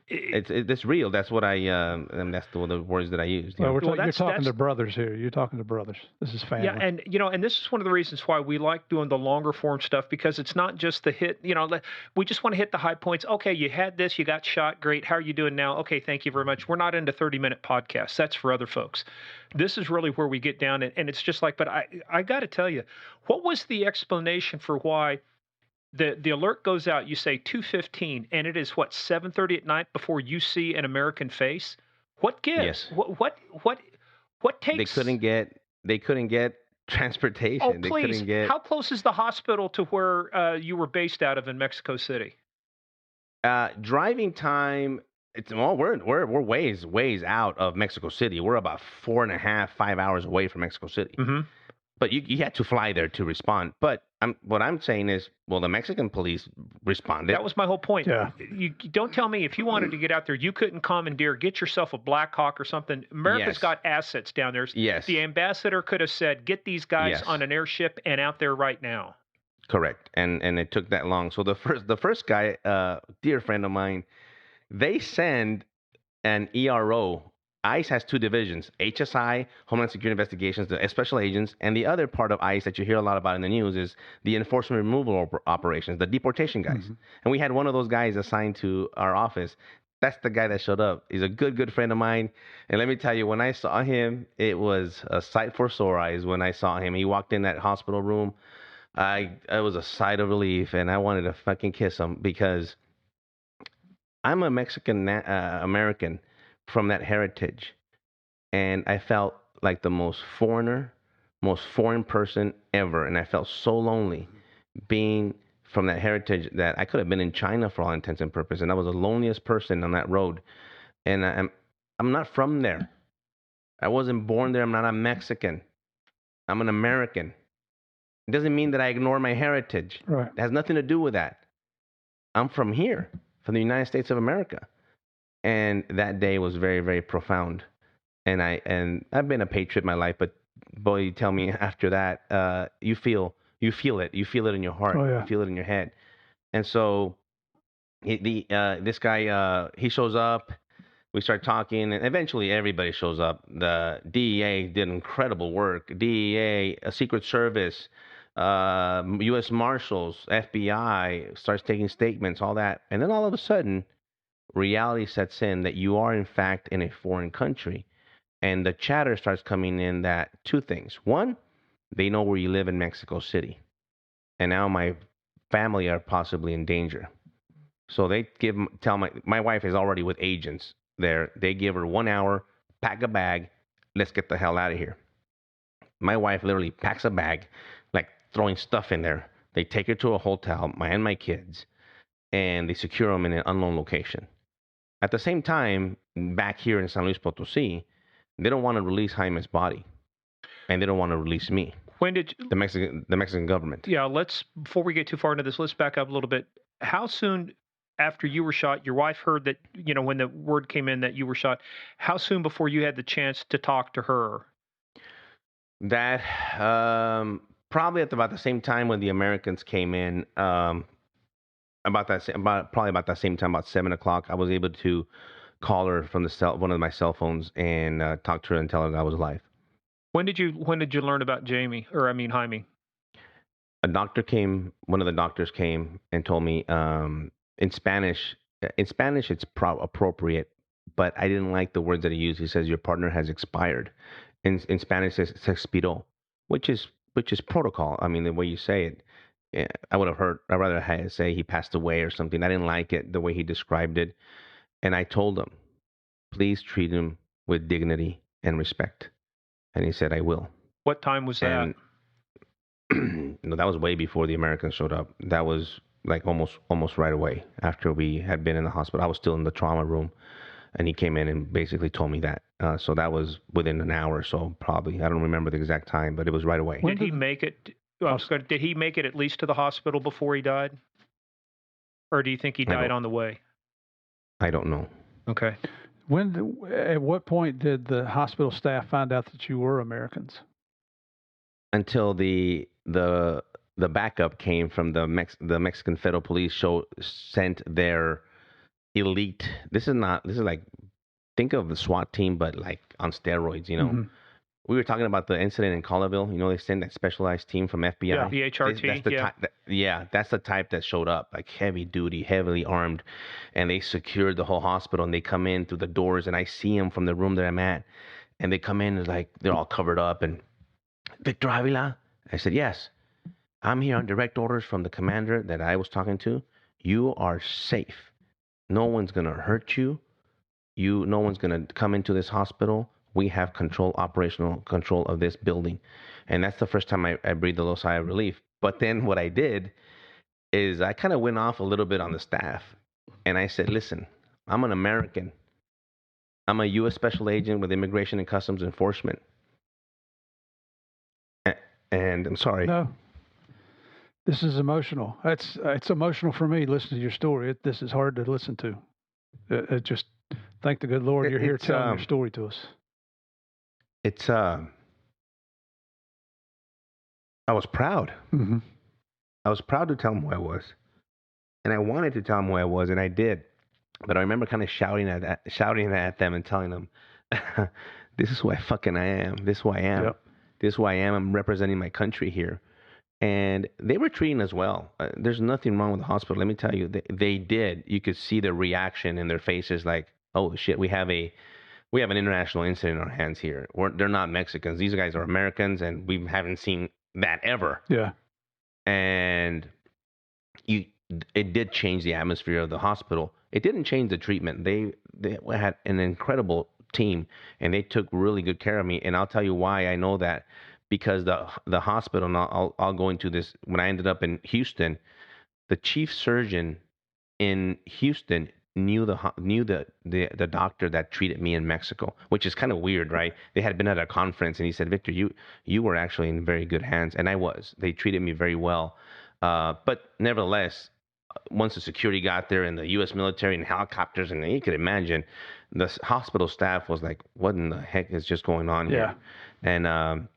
it's real. That's what and that's the words that I used. Well, you're talking to brothers here. You're talking to brothers. This is family. Yeah, and and this is one of the reasons why we like doing the longer form stuff, because it's not just the hit. We just want to hit the high points. Okay, you had this, you got shot, great. How are you doing now? Okay, thank you very much. We're not into 30-minute podcasts. That's for other folks. This is really where we get down, and it's just like. But I got to tell you, what was the explanation for why? The alert goes out, you say 2:15, and it is 7:30 at night before you see an American face? What gives? Yes. What takes? They couldn't get transportation. Oh, please. How close is the hospital to where you were based out of in Mexico City? Driving time, we're ways out of Mexico City. We're about 4.5, 5 hours away from Mexico City. Mm-hmm. But you had to fly there to respond. But what I'm saying is, the Mexican police responded. That was my whole point. Yeah. You don't tell me if you wanted to get out there, you couldn't commandeer, get yourself a Black Hawk or something. America's got assets down there. Yes. The ambassador could have said, get these guys on an airship and out there right now. Correct. And it took that long. So the first guy, dear friend of mine, they send an ERO. ICE has 2 divisions, HSI, Homeland Security Investigations, the special agents, and the other part of ICE that you hear a lot about in the news is the enforcement removal operations, the deportation guys. Mm-hmm. And we had one of those guys assigned to our office. That's the guy that showed up. He's a good friend of mine. And let me tell you, when I saw him, it was a sight for sore eyes when I saw him. He walked in that hospital room. It was a sigh of relief, and I wanted to fucking kiss him because I'm a Mexican American from that heritage, and I felt like the most foreign person ever, and I felt so lonely being from that heritage that I could have been in China for all intents and purposes, and I was the loneliest person on that road. And I'm not from there. I wasn't born there. I'm not a Mexican. I'm an American. It doesn't mean that I ignore my heritage. Right. It has nothing to do with that. I'm from here, from the United States of America. And that day was very, very profound. And I've been a patriot my life, but boy, you tell me after that, you feel You feel it. You feel it in your heart. Oh, yeah. You feel it in your head. And so this guy he shows up. We start talking, and eventually everybody shows up. The DEA did incredible work. DEA, a Secret Service, U.S. Marshals, FBI starts taking statements, all that, and then all of a sudden, reality sets in that you are in fact in a foreign country, and the chatter starts coming in that two things. One, they know where you live in Mexico City, and now my family are possibly in danger. So they tell my wife is already with agents there. They give her 1 hour, pack a bag, let's get the hell out of here. My wife literally packs a bag, like throwing stuff in there. They take her to a hotel, my kids, and they secure them in an unknown location. At the same time, back here in San Luis Potosí, they don't want to release Jaime's body, and they don't want to release me. When did the Mexican government? Yeah, before we get too far into this, let's back up a little bit. How soon after you were shot, your wife heard that, when the word came in that you were shot, how soon before you had the chance to talk to her? That probably at about the same time when the Americans came in, probably about that same time, about 7 o'clock, I was able to call her from one of my cell phones and talk to her and tell her that I was alive. When did you learn about Jaime? One of the doctors came and told me in Spanish. In Spanish, it's appropriate, but I didn't like the words that he used. He says your partner has expired. In Spanish, it's se expiró, which is protocol. I mean, the way you say it, I'd rather say he passed away or something. I didn't like it the way he described it, and I told him, please treat him with dignity and respect. And he said, I will. What time was that? No, that was way before the Americans showed up. That was like almost right away after we had been in the hospital. I was still in the trauma room, and he came in and basically told me that. So that was within an hour or so, probably. I don't remember the exact time, but it was right away. Did he make it? Did he make it at least to the hospital before he died, or do you think he died on the way? I don't know. Okay. At what point did the hospital staff find out that you were Americans? Until the backup came from the Mexican Federal Police sent their elite. This is like, think of the SWAT team, but like on steroids. Mm-hmm. We were talking about the incident in Colorville. They sent that specialized team from FBI. Yeah, the HRT. That's the type that showed up, like heavy duty, heavily armed, and they secured the whole hospital. And they come in through the doors, and I see them from the room that I'm at, and they come in and like they're all covered up. And Victor Avila, I said, yes, I'm here on direct orders from the commander that I was talking to. You are safe. No one's gonna hurt you. No one's gonna come into this hospital. We have operational control of this building. And that's the first time I breathed a little sigh of relief. But then what I did is I kind of went off a little bit on the staff. And I said, listen, I'm an American. I'm a U.S. Special Agent with Immigration and Customs Enforcement. And I'm sorry. No, this is emotional. It's emotional for me listening to your story. This is hard to listen to. Just thank the good Lord you're here telling your story to us. I was proud. Mm-hmm. I was proud to tell him who I was. And I wanted to tell him who I was, and I did. But I remember kind of shouting at them and telling them, this is who I fucking am. This is who I am. Yep. This is who I am. I'm representing my country here. And they were treating us well. There's nothing wrong with the hospital. Let me tell you, they did. You could see the reaction in their faces like, oh, shit, we have an international incident in our hands here. They're not Mexicans. These guys are Americans, and we haven't seen that ever. Yeah. And it did change the atmosphere of the hospital. It didn't change the treatment. They had an incredible team, and they took really good care of me. And I'll tell you why I know that. Because the hospital, and I'll go into this, when I ended up in Houston, the chief surgeon in Houston knew the doctor that treated me in Mexico, which is kind of weird, right? They had been at a conference, and he said, Victor, you were actually in very good hands. And I was. They treated me very well. But nevertheless, once the security got there and the U.S. military and helicopters, and you could imagine, the hospital staff was like, what in the heck is just going on here? Yeah. And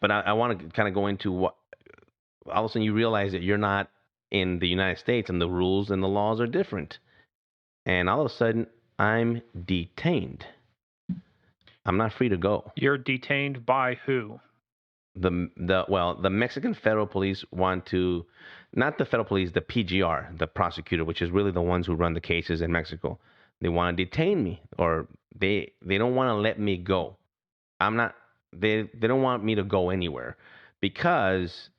but I want to kind of go into all of a sudden you realize that you're not in the United States and the rules and the laws are different. And all of a sudden, I'm detained. I'm not free to go. You're detained by who? The Mexican federal police want to, not the federal police, the PGR, the prosecutor, which is really the ones who run the cases in Mexico. They want to detain me, or they don't want to let me go. I'm not. They don't want me to go anywhere because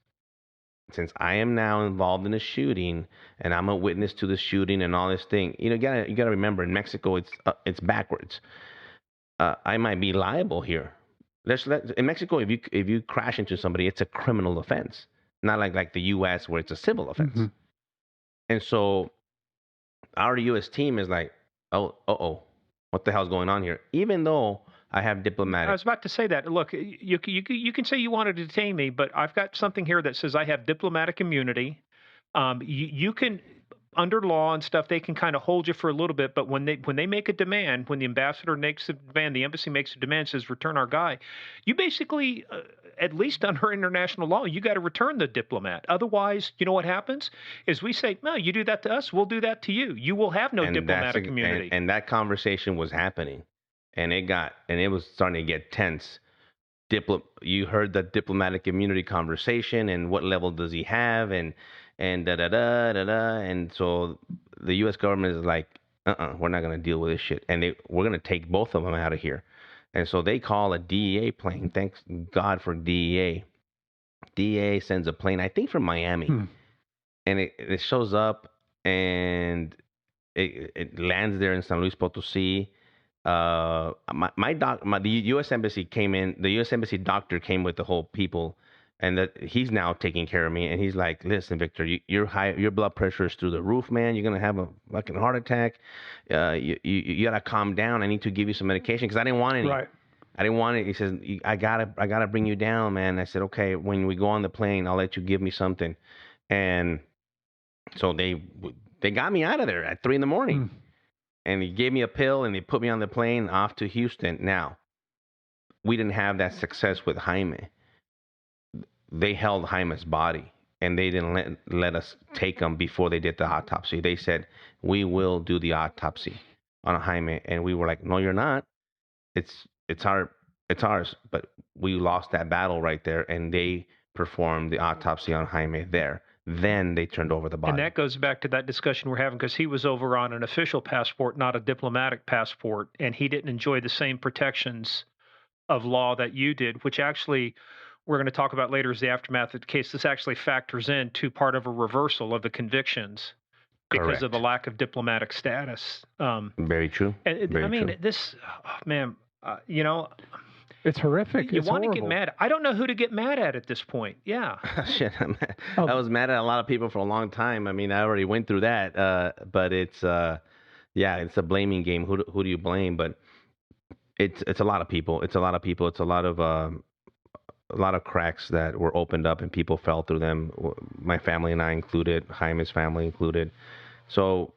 since I am now involved in a shooting and I'm a witness to the shooting and all this thing, you gotta remember in Mexico it's backwards. I might be liable here. In Mexico, if you crash into somebody, it's a criminal offense, not like the U.S. where it's a civil offense. Mm-hmm. And so our U.S. team is like, oh, what the hell's going on here? Even though I have diplomatic. I was about to say that. Look, you can say you wanted to detain me, but I've got something here that says I have diplomatic immunity. You can, under law and stuff, they can kind of hold you for a little bit. But when they make a demand, when the ambassador makes a demand, the embassy makes a demand, says return our guy, you basically, at least under international law, you got to return the diplomat. Otherwise, you know what happens is we say, no, you do that to us, we'll do that to you. You will have no diplomatic immunity. And that conversation was happening. And it was starting to get tense. You heard the diplomatic immunity conversation and what level does he have and da da da da da. And so the U.S. government is like, we're not going to deal with this shit. And we're going to take both of them out of here. And so they call a DEA plane. Thanks God for DEA. DEA sends a plane, I think from Miami. And it shows up and it lands there in San Luis Potosí. The U.S. embassy came in. The U.S. embassy doctor came with the whole people, and that he's now taking care of me. And he's like, "Listen, Victor, your blood pressure is through the roof, man. You're gonna have a fucking heart attack. You gotta calm down. I need to give you some medication because I didn't want any. Right. I didn't want it. He says, I gotta bring you down, man. I said, okay. When we go on the plane, I'll let you give me something. And so they got me out of there at 3 a.m. And he gave me a pill, and they put me on the plane off to Houston. Now, we didn't have that success with Jaime. They held Jaime's body, and they didn't let us take him before they did the autopsy. They said, we will do the autopsy on Jaime. And we were like, no, you're not. It's ours. But we lost that battle right there, and they performed the autopsy on Jaime there. Then they turned over the body. And that goes back to that discussion we're having because he was over on an official passport, not a diplomatic passport, and he didn't enjoy the same protections of law that you did, which actually we're going to talk about later as the aftermath of the case. This actually factors into part of a reversal of the convictions because Correct. Of the lack of diplomatic status. Very true. Very true. This, man, It's horrific. You it's want horrible. to get mad. I don't know who to get mad at this point. Yeah. Shit, I was mad at a lot of people for a long time. I mean, I already went through that. But it's it's a blaming game. Who do you blame? But it's a lot of people. It's a lot of cracks that were opened up and people fell through them. My family and I included, Jaime's family included. So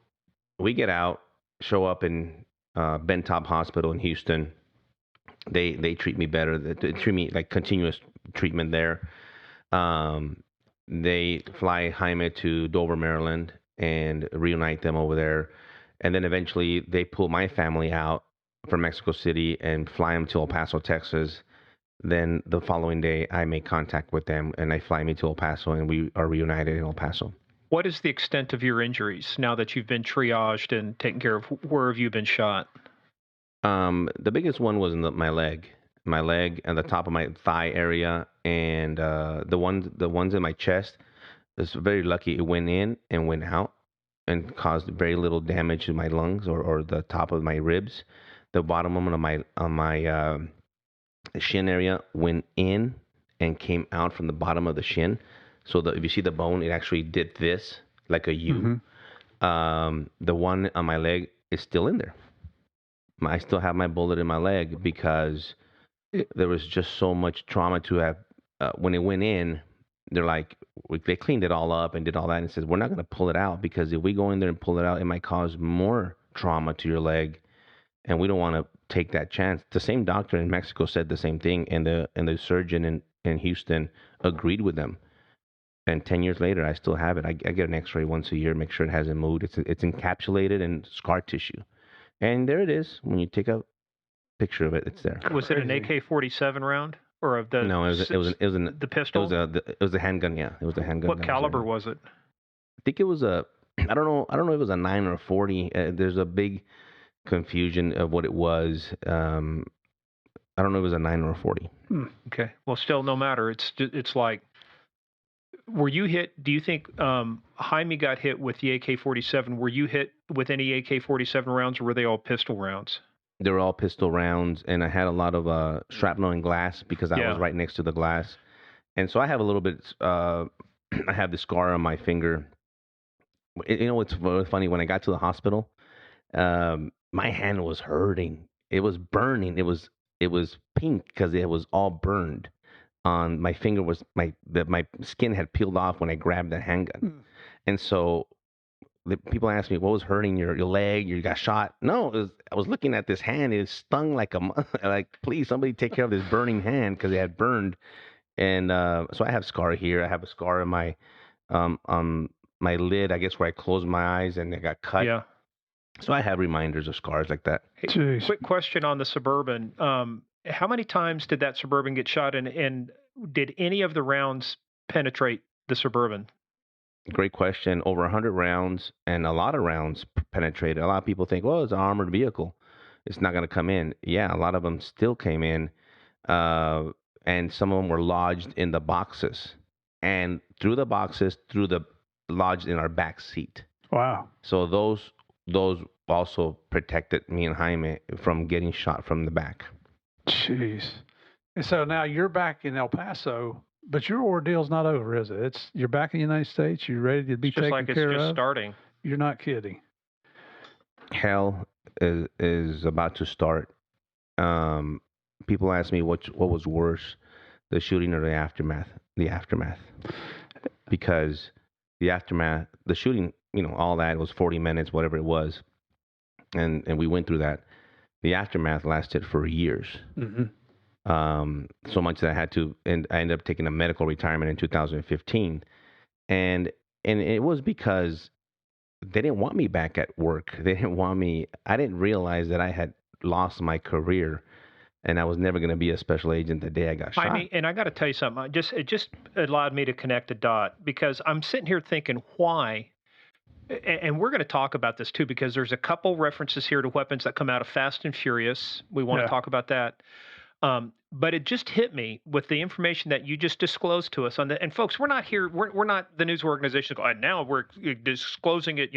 we get out, show up in Bentop Hospital in Houston. They treat me better. They treat me like continuous treatment there. They fly Jaime to Dover, Maryland, and reunite them over there. And then eventually they pull my family out from Mexico City and fly them to El Paso, Texas. Then the following day, I make contact with them, and they fly me to El Paso, and we are reunited in El Paso. What is the extent of your injuries now that you've been triaged and taken care of? Where have you been shot? The biggest one was in my leg and the top of my thigh area, and the ones in my chest. It's very lucky it went in and went out, and caused very little damage to my lungs or the top of my ribs. The bottom of my shin area went in and came out from the bottom of the shin. So if you see the bone, it actually did this like a U. Mm-hmm. The one on my leg is still in there. I still have my bullet in my leg because there was just so much trauma to have. When it went in, they're like, they cleaned it all up and did all that and says, we're not going to pull it out because if we go in there and pull it out, it might cause more trauma to your leg. And we don't want to take that chance. The same doctor in Mexico said the same thing, and the surgeon in Houston agreed with them. And 10 years later, I still have it. I get an X-ray once a year, make sure it hasn't moved. It's encapsulated in scar tissue, and there it is. When you take a picture of it, it's there. Was it an AK-47 round or of the? No, the pistol. It was a handgun. Yeah, it was a handgun. What caliber was it? I think it was a. I don't know if it was a 9 or a 40. There's a big confusion of what it was. I don't know if it was a 9 or a 40. Okay. Well, still, no matter. It's like. Were you hit? Do you think Jaime got hit with the AK-47? Were you hit with any AK-47 rounds, or were they all pistol rounds? They were all pistol rounds, and I had a lot of shrapnel and glass because I was right next to the glass, and so I have a little bit. I have the scar on my finger. It's really funny. When I got to the hospital, my hand was hurting. It was burning. It was pink because it was all burned. On my finger was my skin had peeled off when I grabbed the handgun, and so the people asked me what was hurting your leg. You got shot? No, I was looking at this hand. It stung like like please somebody take care of this burning hand because it had burned, and so I have scar here. I have a scar on my lid. I guess where I closed my eyes and it got cut. Yeah. So I have reminders of scars like that. Hey, quick question on the Suburban. How many times did that Suburban get shot, and did any of the rounds penetrate the Suburban? Great question. Over 100 rounds, and a lot of rounds penetrated. A lot of people think, well, it's an armored vehicle. It's not going to come in. Yeah, a lot of them still came in, and some of them were lodged in the boxes. And through the boxes, lodged in our back seat. Wow. So those also protected me and Jaime from getting shot from the back. Jeez. And so now you're back in El Paso, but your ordeal's not over, is it? You're back in the United States. You're ready to be taken care of. It's just starting. You're not kidding. Hell is about to start. People ask me what was worse, the shooting or the aftermath. The aftermath, because the aftermath, the shooting, all that was 40 minutes, whatever it was, and we went through that. The aftermath lasted for years. Mm-hmm. So much that I ended up taking a medical retirement in 2015. And it was because they didn't want me back at work. They didn't want me. I didn't realize that I had lost my career and I was never going to be a special agent the day I got shot. And I got to tell you something. It just allowed me to connect a dot because I'm sitting here thinking, why? And we're going to talk about this too, because there's a couple references here to weapons that come out of Fast and Furious. We want to talk about that. But it just hit me with the information that you just disclosed to us on that. And folks, we're not here. We're not the news organization. Now we're disclosing it,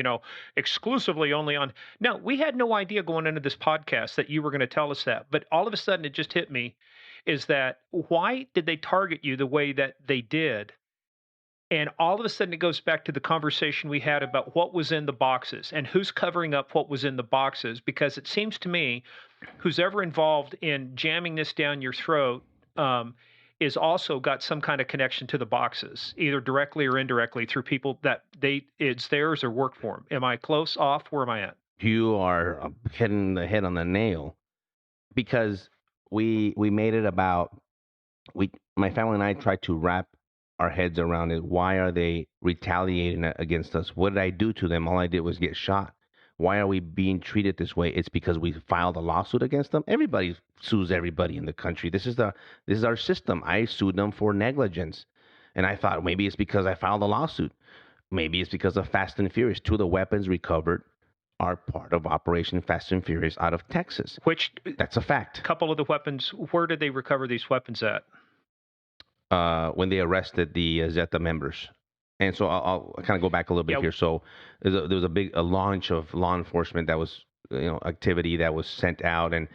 exclusively only on. No, we had no idea going into this podcast that you were going to tell us that. But all of a sudden, it just hit me, is that why did they target you the way that they did? And all of a sudden, it goes back to the conversation we had about what was in the boxes and who's covering up what was in the boxes. Because it seems to me, who's ever involved in jamming this down your throat is also got some kind of connection to the boxes, either directly or indirectly through people that it's theirs or work for them. Am I close, off? Where am I at? You are hitting the head on the nail, because we made it about my family and I tried to wrap our heads around it. Why are they retaliating against us? What did I do to them? All I did was get shot. Why are we being treated this way? It's because we filed a lawsuit against them. Everybody sues everybody in the country. This is our system. I sued them for negligence, and I thought maybe it's because I filed a lawsuit. Maybe it's because of Fast and Furious. 2 of the weapons recovered are part of Operation Fast and Furious out of Texas. That's a fact. A couple of the weapons. Where did they recover these weapons at? When they arrested the Zeta members. And so I'll kind of go back a little bit here. So there was a launch of law enforcement that was, activity that was sent out, and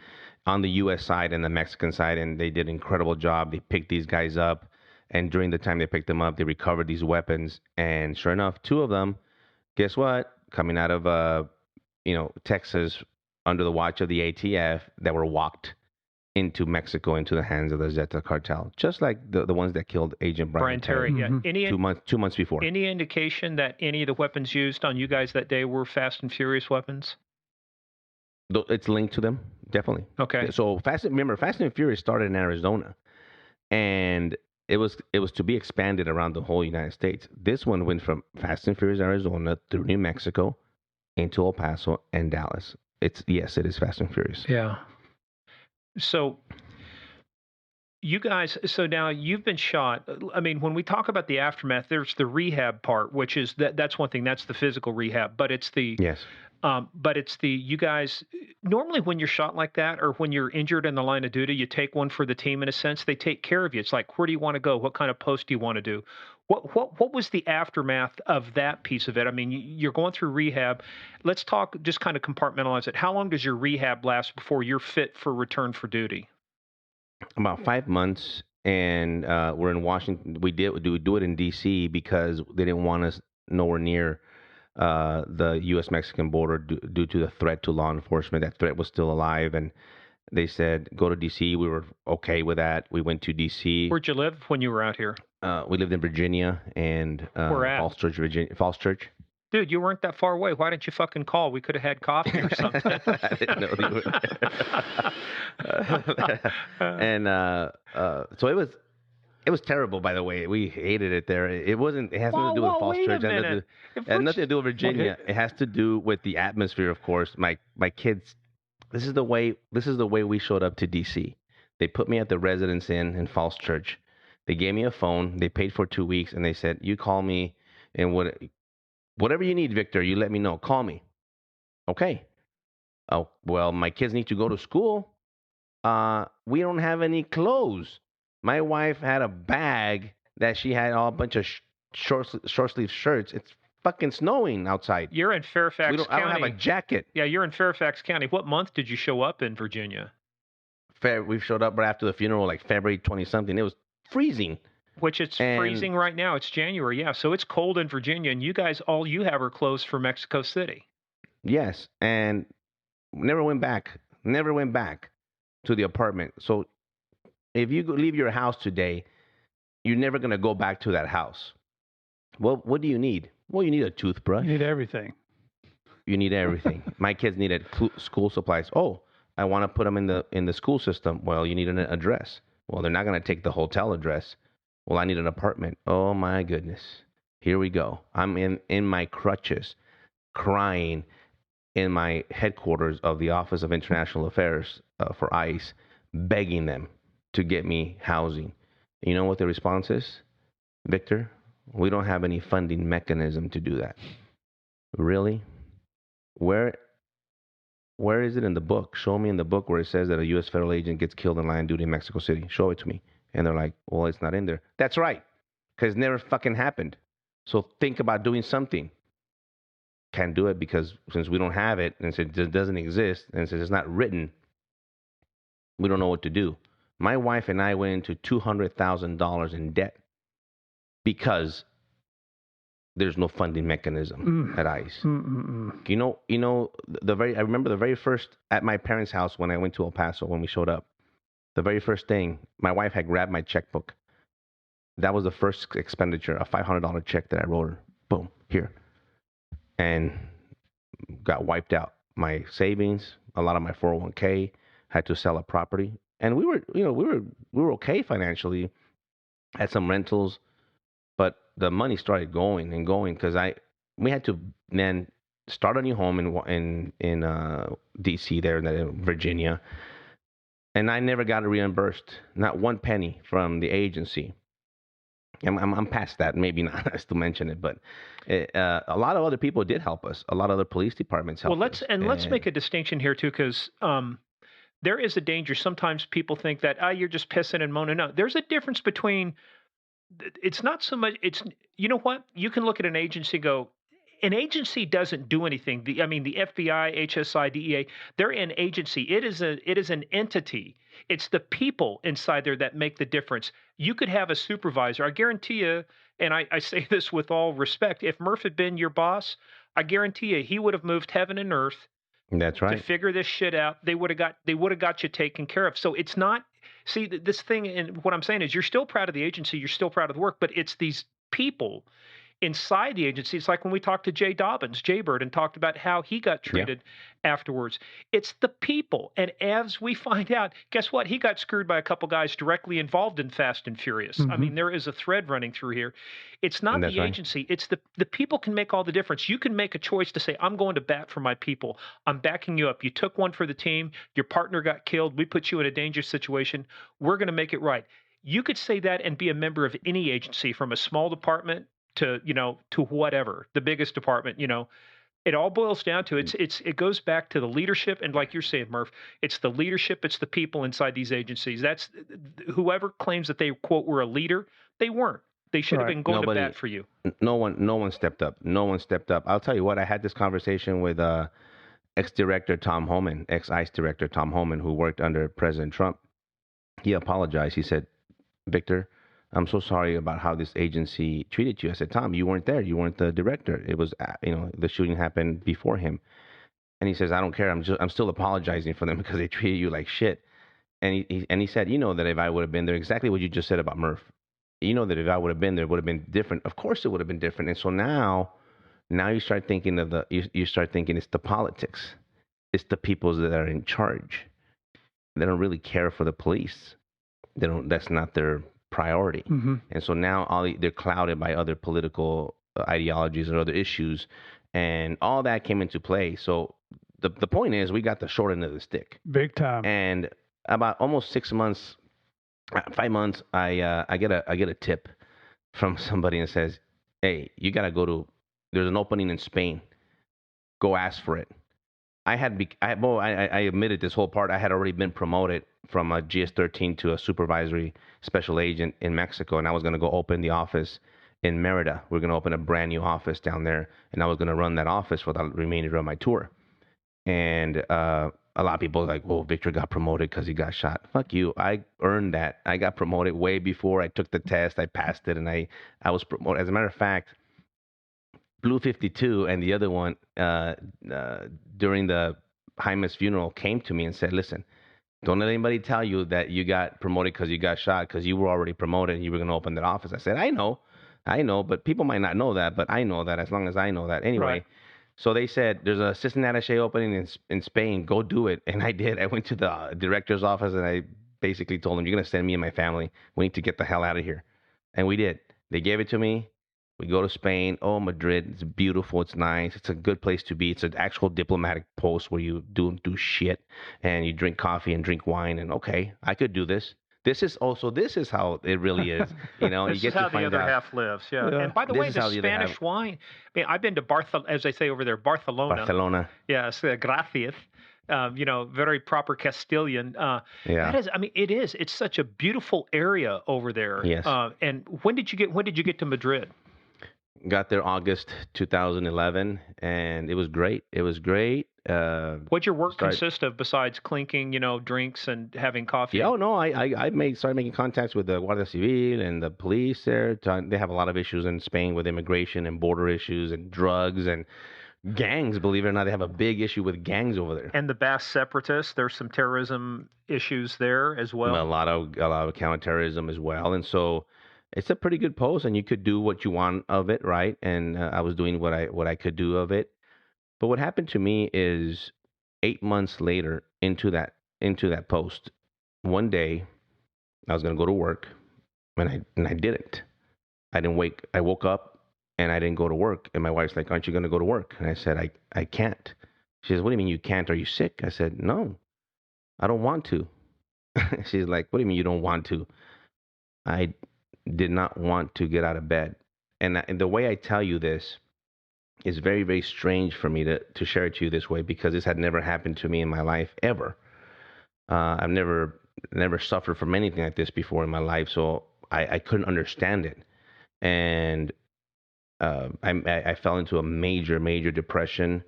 on the U.S. side and the Mexican side, and they did an incredible job. They picked these guys up, and during the time they picked them up, they recovered these weapons. And sure enough, 2 of them, guess what? Coming out of Texas under the watch of the ATF, that were walked into Mexico, into the hands of the Zeta cartel, just like the ones that killed Agent Brian Terry. Mm-hmm. Yeah. 2 months before. Any indication that any of the weapons used on you guys that day were Fast and Furious weapons? It's linked to them, definitely. Okay. So Fast and Furious started in Arizona, and it was to be expanded around the whole United States. This one went from Fast and Furious, Arizona, through New Mexico, into El Paso and Dallas. It is Fast and Furious. Yeah. So you guys, so now you've been shot. I mean, when we talk about the aftermath, there's the rehab part, which is that's one thing. That's the physical rehab, but it's the Yes. but it's the you guys normally when you're shot like that or when you're injured in the line of duty, you take one for the team in a sense. They take care of you. It's like, where do you want to go? What kind of post do you want to do? What was the aftermath of that piece of it? I mean, you're going through rehab. Let's talk, just kind of compartmentalize it. How long does your rehab last before you're fit for return for duty? About 5 months, and we're in Washington. We do it in D.C. because they didn't want us nowhere near the U.S.-Mexican border due to the threat to law enforcement. That threat was still alive, and they said go to D.C. We were okay with that. We went to D.C. Where'd you live when you were out here? We lived in Virginia and Where at? Falls Church, Virginia. Falls Church. Dude, you weren't that far away. Why didn't you fucking call? We could have had coffee or something. I didn't know you were. And so it was terrible. By the way, we hated it there. It wasn't. It has nothing to do with Falls Church. It has nothing to do with Virginia. It has to do with the atmosphere, of course. My kids. This is the way we showed up to DC. They put me at the Residence Inn in Falls Church. They gave me a phone. They paid for 2 weeks, and they said, "You call me, and whatever you need, Victor, you let me know. Call me." Okay. Oh, well, my kids need to go to school. We don't have any clothes. My wife had a bag that she had a bunch of short sleeve shirts. It's fucking snowing outside. You're in Fairfax County. I don't have a jacket. Yeah, you're in Fairfax County. What month did you show up in Virginia? We showed up right after the funeral, like February 20-something. It was freezing. Which it's freezing right now. It's January, yeah. So it's cold in Virginia, and you guys, all you have are clothes for Mexico City. Yes, and never went back. Never went back to the apartment. So if you leave your house today, you're never going to go back to that house. Well, what do you need? Well, you need a toothbrush. You need everything. You need everything. My kids needed school supplies. Oh, I want to put them in the school system. Well, you need an address. Well, they're not going to take the hotel address. Well, I need an apartment. Oh, my goodness. Here we go. I'm in my crutches, crying in my headquarters of the Office of International Affairs for ICE, begging them to get me housing. You know what the response is? Victor, we don't have any funding mechanism to do that. Really? Where is it in the book? Show me in the book where it says that a U.S. federal agent gets killed in line of duty in Mexico City. Show it to me. And they're like, well, it's not in there. That's right, because it never fucking happened. So think about doing something. Can't do it because since we don't have it, and since it doesn't exist, and since it's not written, we don't know what to do. My wife and I went into $200,000 in debt because there's no funding mechanism at ICE. You know, I remember the very first at my parents' house when I went to El Paso when we showed up. The very first thing, my wife had grabbed my checkbook. That was the first expenditure, a $500 check that I wrote her. Boom, here. And got wiped out. My savings, a lot of my 401k, had to sell a property. And we were okay financially. Had some rentals, but the money started going and going because we had to then start a new home in DC there in Virginia. And I never got reimbursed, not one penny from the agency. I'm past that, maybe not as to mention it, but a lot of other people did help us. A lot of other police departments helped us. Let's make a distinction here too, because there is a danger. Sometimes people think that you're just pissing and moaning. No, there's a difference between. It's not so much. It's, you know what? You can look at an agency and go, an agency doesn't do anything. The FBI, HSI, DEA, they're an agency. It is an entity. It's the people inside there that make the difference. You could have a supervisor. I guarantee you, and I say this with all respect, if Murph had been your boss, I guarantee you he would have moved heaven and earth. That's right. To figure this shit out. They would have got you taken care of. So it's not. See, this thing, and what I'm saying is, you're still proud of the agency. You're still proud of the work, but it's these people. inside the agency. It's like when we talked to Jay Dobbins, Jaybird, and talked about how he got treated afterwards. It's the people. And as we find out, guess what? He got screwed by a couple guys directly involved in Fast and Furious. I mean, there is a thread running through here. It's not the agency. It's the people can make all the difference. You can make a choice to say, I'm going to bat for my people. I'm backing you up. You took one for the team. Your partner got killed. We put you in a dangerous situation. We're going to make it right. You could say that and be a member of any agency, from a small department to, to whatever, the biggest department, it all boils down to it goes back to the leadership. And like you're saying, Murph, it's the leadership, it's the people inside these agencies. That's whoever claims that they, quote, were a leader, they weren't. They should have been going to bat for you. No one stepped up. No one stepped up. I'll tell you what, I had this conversation with ex-director Tom Homan, ex-ICE director Tom Homan, who worked under President Trump. He apologized. He said, Victor, I'm so sorry about how this agency treated you. I said, Tom, you weren't there. You weren't the director. It was, the shooting happened before him. And he says, I don't care. I'm still apologizing for them because they treated you like shit. And he said, that if I would have been there, exactly what you just said about Murph. That if I would have been there, it would have been different. Of course, it would have been different. And so now you start thinking you start thinking it's the politics, it's the people that are in charge. They don't really care for the police. They don't. That's not their priority. And so now they're clouded by other political ideologies or other issues, and all that came into play. So the point is, we got the short end of the stick, big time. And about almost 5 months, I get a tip from somebody and says, "Hey, you gotta go to. There's an opening in Spain. Go ask for it." I admitted this whole part. I had already been promoted from a GS-13 to a supervisory special agent in Mexico, and I was going to go open the office in Merida. We're going to open a brand new office down there, and I was going to run that office for the remainder of my tour. And a lot of people are like, "Well, Victor got promoted because he got shot." Fuck you. I earned that. I got promoted way before I took the test. I passed it, and I was promoted. As a matter of fact, Blue 52 and the other one during the Jaime's funeral came to me and said, "Listen, don't let anybody tell you that you got promoted because you got shot, because you were already promoted and you were going to open that office." I said, I know, but people might not know that, but I know that as long as I know that. Anyway, right. So they said, there's an assistant attaché opening in Spain. Go do it. And I did. I went to the director's office and I basically told them, "You're going to send me and my family. We need to get the hell out of here." And we did. They gave it to me. We go to Spain. Oh, Madrid. It's beautiful. It's nice. It's a good place to be. It's an actual diplomatic post where you do shit and you drink coffee and drink wine. And okay, I could do this. This is how it really is. This you get is how to find the other half lives. Yeah. And by the way, the Spanish wine. I mean, I've been to as they say over there, Barcelona. Barcelona. Yes, gracias. Very proper Castilian. That is, I mean, it is. It's such a beautiful area over there. Yes. And when did you get to Madrid? Got there August 2011, and it was great. What'd your work consist of besides clinking, drinks and having coffee? Yeah, no, I started making contacts with the Guardia Civil and the police there. They have a lot of issues in Spain with immigration and border issues and drugs and gangs. Believe it or not, they have a big issue with gangs over there. And the Basque separatists, there's some terrorism issues there as well. A lot of counterterrorism as well, and so. It's a pretty good post, and you could do what you want of it, right? And I was doing what I could do of it. But what happened to me is 8 months later into that post, one day I was going to go to work, and I didn't. I didn't wake. I woke up and I didn't go to work. And my wife's like, "Aren't you going to go to work?" And I said, I can't. She says, "What do you mean you can't? Are you sick?" I said, "No, I don't want to." She's like, "What do you mean you don't want to?" I did not want to get out of bed. And the way I tell you this is very, very strange for me to share it to you this way, because this had never happened to me in my life ever. I've never suffered from anything like this before in my life, so I couldn't understand it. And I fell into a major, major depression.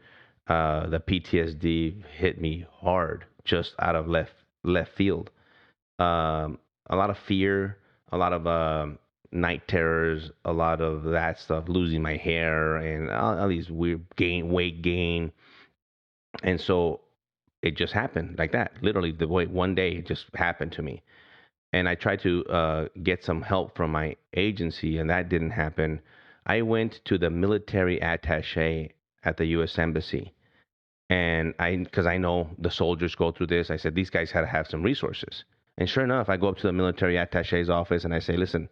The PTSD hit me hard, just out of left field. A lot of fear, a lot of night terrors, a lot of that stuff, losing my hair and all these weird weight gain. And so it just happened like that. Literally, one day it just happened to me. And I tried to get some help from my agency, and that didn't happen. I went to the military attaché at the U.S. Embassy. And because I know the soldiers go through this, I said, these guys had to have some resources. And sure enough, I go up to the military attaché's office and I say, listen,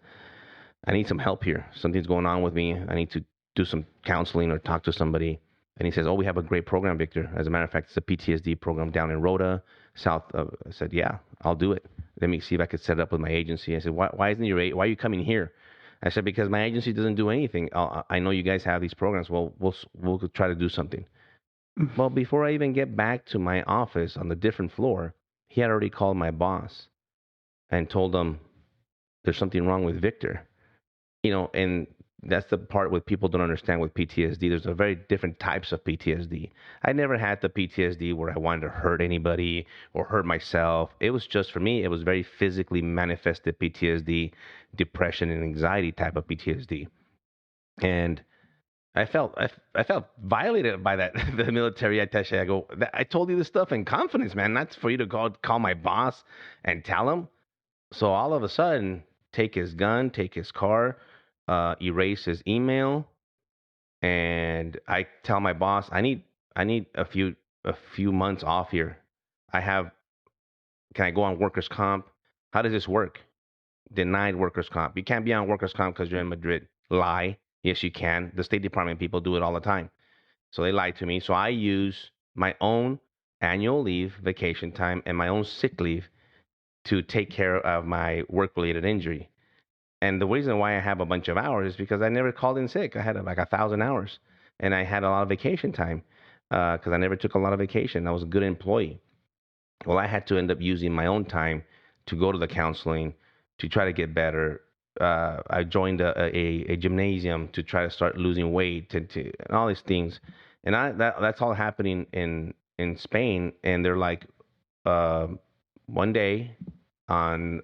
I need some help here. Something's going on with me. I need to do some counseling or talk to somebody. And he says, oh, we have a great program, Victor. As a matter of fact, it's a PTSD program down in Rhoda, south of. I said, yeah, I'll do it. Let me see if I could set it up with my agency. I said, why why are you coming here? I said, because my agency doesn't do anything. I know you guys have these programs. Well, we'll try to do something. Well, before I even get back to my office on the different floor, he had already called my boss and told him there's something wrong with Victor. And that's the part what people don't understand with PTSD. There's a very different types of PTSD. I never had the PTSD where I wanted to hurt anybody or hurt myself. It was just, for me, it was very physically manifested PTSD, depression and anxiety type of PTSD. And I felt violated by that the military attaché. I go, I told you this stuff in confidence, man, not for you to call my boss and tell him. So all of a sudden, take his gun, take his car, erase his email, and I tell my boss, I need a few months off here. Can I go on workers' comp? How does this work? Denied workers' comp. You can't be on workers' comp because you're in Madrid. Lie. Yes, you can. The State Department people do it all the time. So they lied to me. So I use my own annual leave, vacation time, and my own sick leave to take care of my work-related injury. And the reason why I have a bunch of hours is because I never called in sick. I had like 1,000 hours, and I had a lot of vacation time because I never took a lot of vacation. I was a good employee. Well, I had to end up using my own time to go to the counseling to try to get better. I joined a gymnasium to try to start losing weight and all these things, and that's all happening in Spain. And they're like, uh, one day on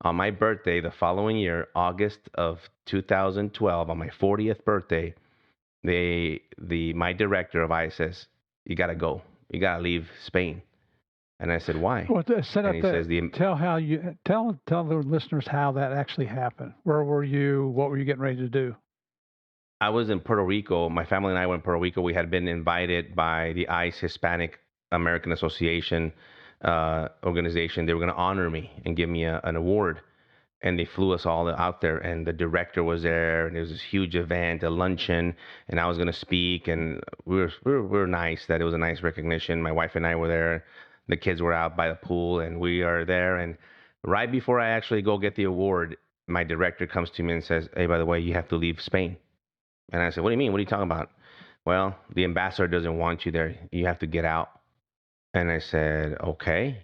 on my birthday the following year, August of 2012, on my 40th birthday, my director of ICE says, you got to go, you got to leave Spain. And I said, why? Well, set And up he that. says, Tell the listeners how that actually happened. Where were you? What were you getting ready to do? I was in Puerto Rico. My family and I were in Puerto Rico. We had been invited by the ICE Hispanic American Association organization. They were going to honor me and give me an award. And they flew us all out there, and the director was there, and there was this huge event, a luncheon, and I was going to speak, and we were nice that it was a nice recognition. My wife and I were there. The kids were out by the pool, and we are there. And right before I actually go get the award, my director comes to me and says, hey, by the way, you have to leave Spain. And I said, what do you mean? What are you talking about? Well, the ambassador doesn't want you there. You have to get out. And I said, okay.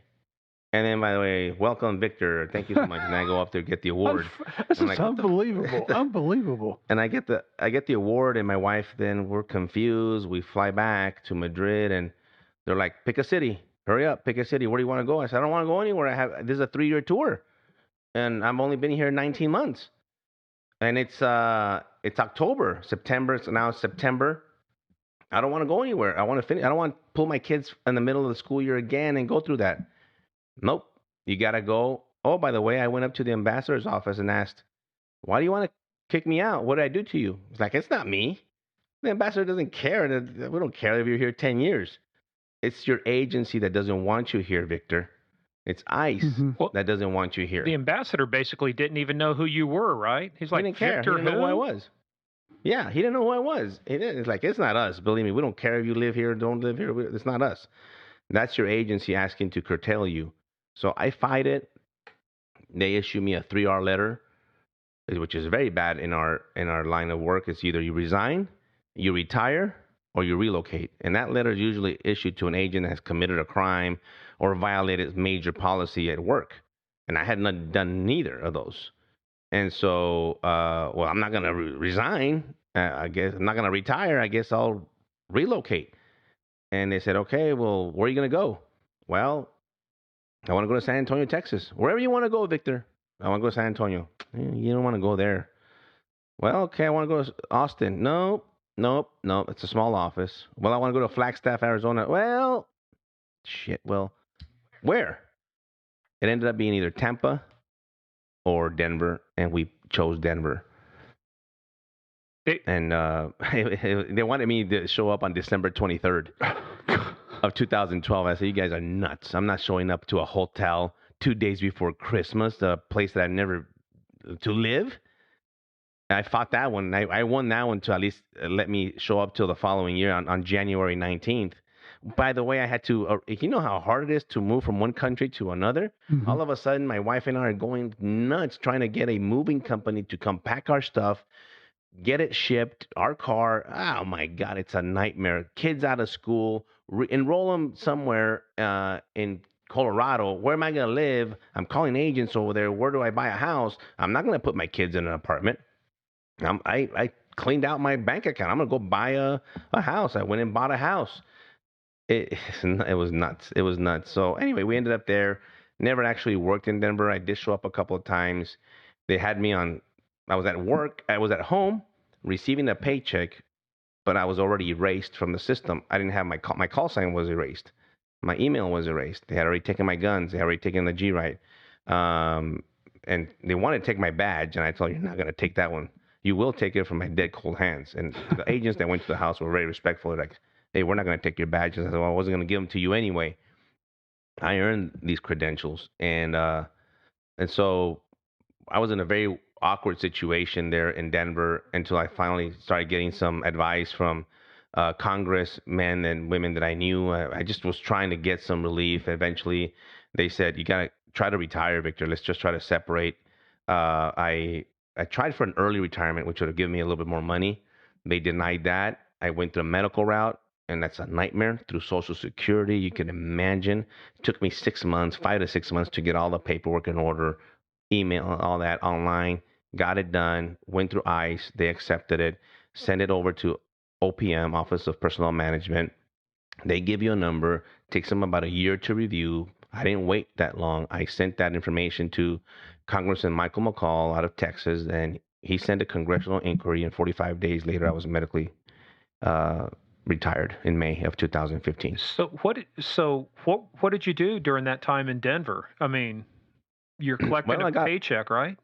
And then, by the way, welcome, Victor. Thank you so much. And I go up there, get the award. This is unbelievable. Unbelievable. And I get the award, and my wife, then we're confused. We fly back to Madrid, and they're like, pick a city. Hurry up, pick a city. Where do you want to go? I said, I don't want to go anywhere. This is a 3-year tour, and I've only been here 19 months. And it's October, September. So now it's September. I don't want to go anywhere. I want to finish. I don't want to pull my kids in the middle of the school year again and go through that. Nope. You got to go. Oh, by the way, I went up to the ambassador's office and asked, why do you want to kick me out? What did I do to you? It's like, it's not me. The ambassador doesn't care. We don't care if you're here 10 years. It's your agency that doesn't want you here, Victor. It's ICE that doesn't want you here. The ambassador basically didn't even know who you were, right? He's like, he didn't care. Victor, he didn't know who I was. Yeah, he didn't know who I was. It's like, it's not us. Believe me, we don't care if you live here or don't live here. It's not us. That's your agency asking to curtail you. So I fight it. They issue me a 3R letter, which is very bad in our line of work. It's either you resign, you retire, or you relocate. And that letter is usually issued to an agent that has committed a crime or violated major policy at work. And I had not done neither of those. And so, well, I'm not going to resign. I guess I'm not going to retire. I guess I'll relocate. And they said, okay, well, where are you going to go? Well, I want to go to San Antonio, Texas. Wherever you want to go, Victor. I want to go to San Antonio. You don't want to go there. Well, okay, I want to go to Austin. Nope. It's a small office. Well, I want to go to Flagstaff, Arizona. Well, shit. Well, where? It ended up being either Tampa or Denver, and we chose Denver. And they wanted me to show up on December 23rd of 2012. I said, you guys are nuts. I'm not showing up to a hotel 2 days before Christmas, a place that I've never to live. I fought that one. I won that one to at least let me show up till the following year on January 19th. By the way, I had to, you know how hard it is to move from one country to another? Mm-hmm. All of a sudden, my wife and I are going nuts trying to get a moving company to come pack our stuff, get it shipped, our car. Oh my God, it's a nightmare. Kids out of school, enroll them somewhere in Colorado. Where am I going to live? I'm calling agents over there. Where do I buy a house? I'm not going to put my kids in an apartment. I cleaned out my bank account. I'm going to go buy a house. I went and bought a house. It was nuts. It was nuts. So anyway, we ended up there. Never actually worked in Denver. I did show up a couple of times. They had me on. I was at work. I was at home receiving a paycheck, but I was already erased from the system. I didn't have my call sign was erased. My email was erased. They had already taken my guns. They had already taken the G-Ride. And they wanted to take my badge, and I told you, you're not going to take that one. You will take it from my dead cold hands. And the agents that went to the house were very respectful. They're like, hey, we're not going to take your badges. I said, well, I wasn't going to give them to you anyway. I earned these credentials. And so I was in a very awkward situation there in Denver until I finally started getting some advice from congressmen and women that I knew. I just was trying to get some relief. Eventually, they said, you got to try to retire, Victor. Let's just try to separate. I tried for an early retirement, which would have given me a little bit more money. They denied that. I went the medical route, and that's a nightmare through Social Security. You can imagine. It took me 6 months, 5 to 6 months to get all the paperwork in order, email, all that online. Got it done. Went through ICE. They accepted it. Sent it over to OPM, Office of Personnel Management. They give you a number. Takes them about a year to review. I didn't wait that long. I sent that information to Congressman Michael McCall out of Texas, and he sent a congressional inquiry, and 45 days later, I was medically retired in May of 2015. So what did you do during that time in Denver? I mean, you're collecting a paycheck, right?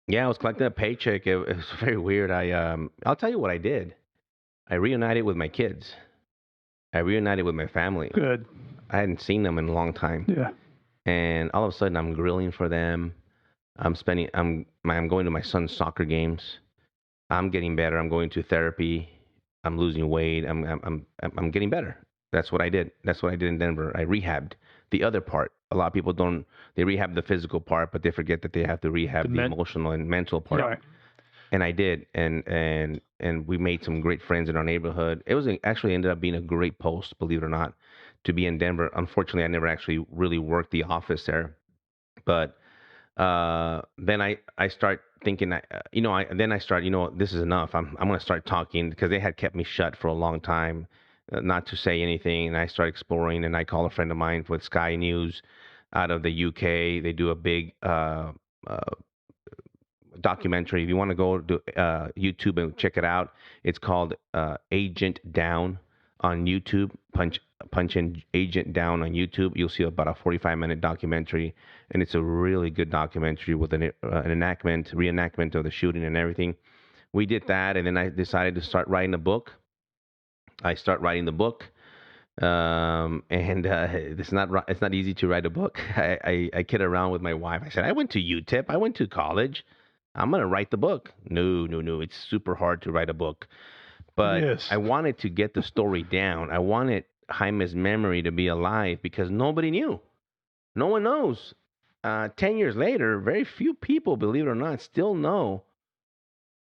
Yeah, I was collecting a paycheck. It was very weird. I'll tell you what I did. I reunited with my kids. I reunited with my family. Good. I hadn't seen them in a long time. Yeah. And all of a sudden, I'm grilling for them. I'm going to my son's soccer games. I'm getting better. I'm going to therapy. I'm losing weight. I'm getting better. That's what I did. That's what I did in Denver. I rehabbed the other part. A lot of people they rehab the physical part, but they forget that they have to rehab the emotional and mental part. Right. And I did. And we made some great friends in our neighborhood. It was actually ended up being a great post, believe it or not, to be in Denver. Unfortunately, I never actually really worked the office there. But then I start thinking, then I start, this is enough. I'm going to start talking because they had kept me shut for a long time, not to say anything. And I start exploring, and I call a friend of mine with Sky News out of the UK. They do a big documentary. If you want to go to YouTube and check it out, it's called Agent Down on YouTube. Punch in Agent Down on YouTube. You'll see about a 45-minute documentary, and it's a really good documentary with an reenactment of the shooting and everything. We did that, and then I decided to start writing a book. I start writing the book, and it's not easy to write a book. I kid around with my wife. I said, I went to UTEP. I went to college. I'm going to write the book. No. It's super hard to write a book. But yes. I wanted to get the story down. I wanted Jaime's memory to be alive because nobody knew. No one knows. 10 years later, very few people, believe it or not, still know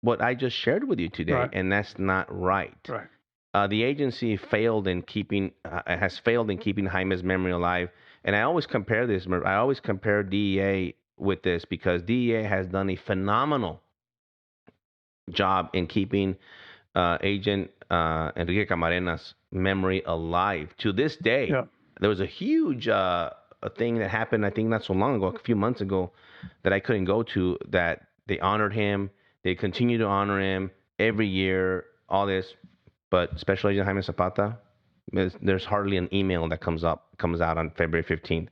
what I just shared with you today. Right. And that's not right. Right. The agency has failed in keeping Jaime's memory alive. And I always compare DEA with this because DEA has done a phenomenal job in keeping Agent Enrique Camarena's memory alive to this day. Yeah. There was a huge a thing that happened, I think not so long ago, a few months ago, that I couldn't go to, that they honored him. They continue to honor him every year, all this. But Special Agent Jaime Zapata, there's hardly an email that comes out on February 15th.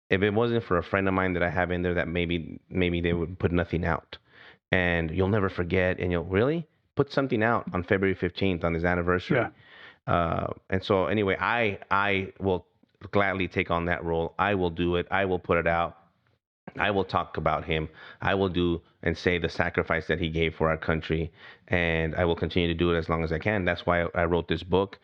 If it wasn't for a friend of mine that I have in there, that maybe they would put nothing out. And you'll never forget. And you'll really put something out on February 15th on his anniversary. And so anyway, I will gladly take on that role. I will do it. I will put it out. I will talk about him. I will do and say the sacrifice that he gave for our country, and I will continue to do it as long as I can. That's why I wrote this book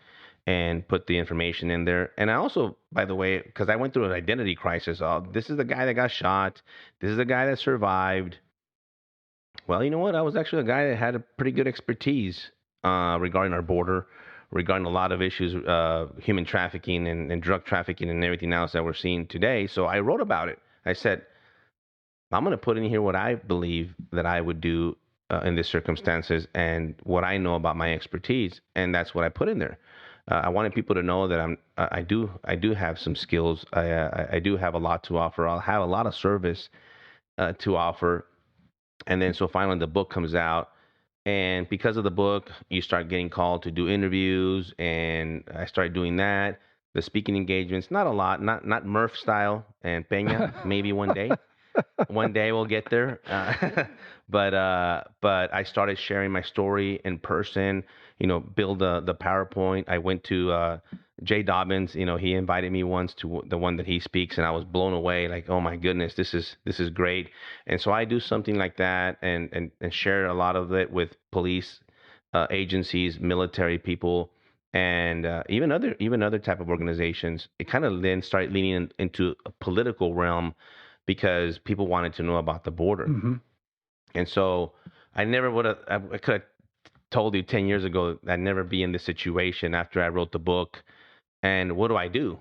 and put the information in there. And I also, by the way, because I went through an identity crisis. Oh, this is the guy that got shot. This is the guy that survived. Well, you know what? I was actually a guy that had a pretty good expertise regarding our border, regarding a lot of issues, human trafficking and drug trafficking and everything else that we're seeing today. So I wrote about it. I said, I'm going to put in here what I believe that I would do in these circumstances and what I know about my expertise, and that's what I put in there. I wanted people to know that I do have some skills. I do have a lot to offer. I'll have a lot of service to offer. And then so finally the book comes out, and because of the book, you start getting called to do interviews, and I started doing that. The speaking engagements, not a lot, not Murph style and Peña, maybe one day. One day we'll get there. But I started sharing my story in person, build the PowerPoint. I went to Jay Dobbins, he invited me once to the one that he speaks, and I was blown away, like, oh my goodness, this is great. And so I do something like that and share a lot of it with police agencies, military people, and even other type of organizations. It kind of then started leaning into a political realm because people wanted to know about the border. Mm-hmm. And so I never would have, I could have told you 10 years ago I'd never be in this situation after I wrote the book. And what do I do?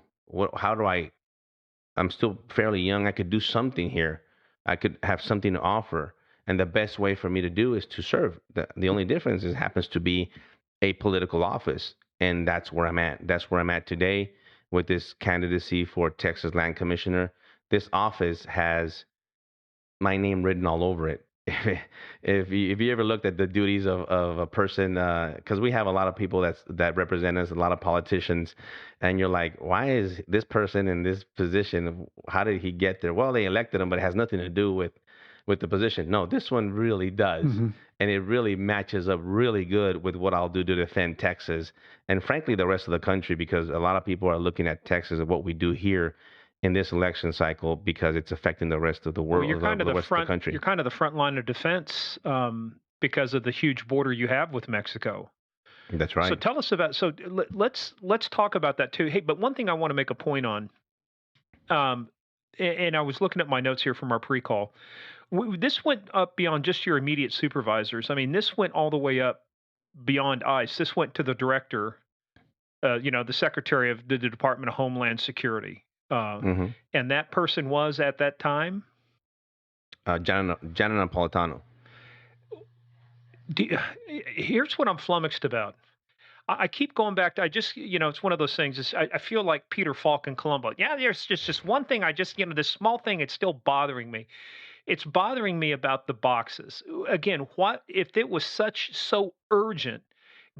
I'm still fairly young. I could do something here. I could have something to offer. And the best way for me to do is to serve. The only difference is it happens to be a political office. And that's where I'm at. That's where I'm at today with this candidacy for Texas Land Commissioner. This office has my name written all over it. If you ever looked at the duties of a person, because we have a lot of people that represent us, a lot of politicians, and you're like, why is this person in this position? How did he get there? Well, they elected him, but it has nothing to do with the position. No, this one really does. Mm-hmm. And it really matches up really good with what I'll do to defend Texas and frankly the rest of the country, because a lot of people are looking at Texas and what we do here in this election cycle because it's affecting the rest of the world, you're kind of the rest of the country. You're kind of the front line of defense because of the huge border you have with Mexico. That's right. So tell us about. So let's talk about that too. Hey, but one thing I want to make a point on, and I was looking at my notes here from our pre-call. This went up beyond just your immediate supervisors. I mean, this went all the way up beyond ICE. This went to the director, the secretary of the Department of Homeland Security. Mm-hmm. And that person was at that time? Gianna Napolitano. Here's what I'm flummoxed about. I keep going back to, it's one of those things. I feel like Peter Falk in Columbo. Yeah, there's just one thing. This small thing, it's still bothering me. It's bothering me about the boxes. Again, what if it was so urgent?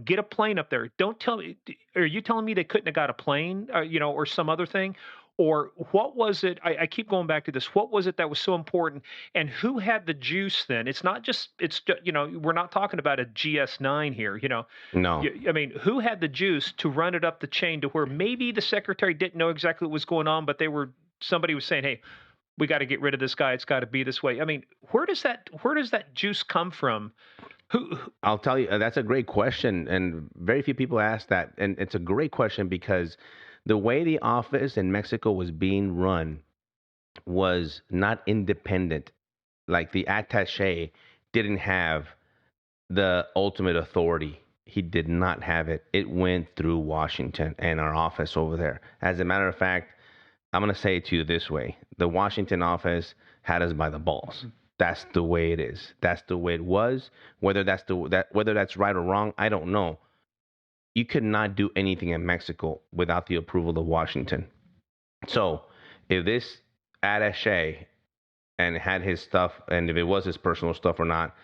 Get a plane up there. Don't tell me. Are you telling me they couldn't have got a plane, or some other thing? Or what was it? I keep going back to this. What was it that was so important? And who had the juice then? It's not just, we're not talking about a GS9 here, No. I mean, who had the juice to run it up the chain to where maybe the secretary didn't know exactly what was going on, but somebody was saying, hey, we got to get rid of this guy. It's got to be this way. I mean, where does that juice come from? I'll tell you, that's a great question. And very few people ask that. And it's a great question because the way the office in Mexico was being run was not independent. Like the attaché didn't have the ultimate authority. He did not have it. It went through Washington and our office over there. As a matter of fact, I'm going to say it to you this way. The Washington office had us by the balls. Mm-hmm. That's the way it is. That's the way it was. Whether that's right or wrong, I don't know. You could not do anything in Mexico without the approval of Washington. So if this attaché and had his stuff, and if it was his personal stuff or not,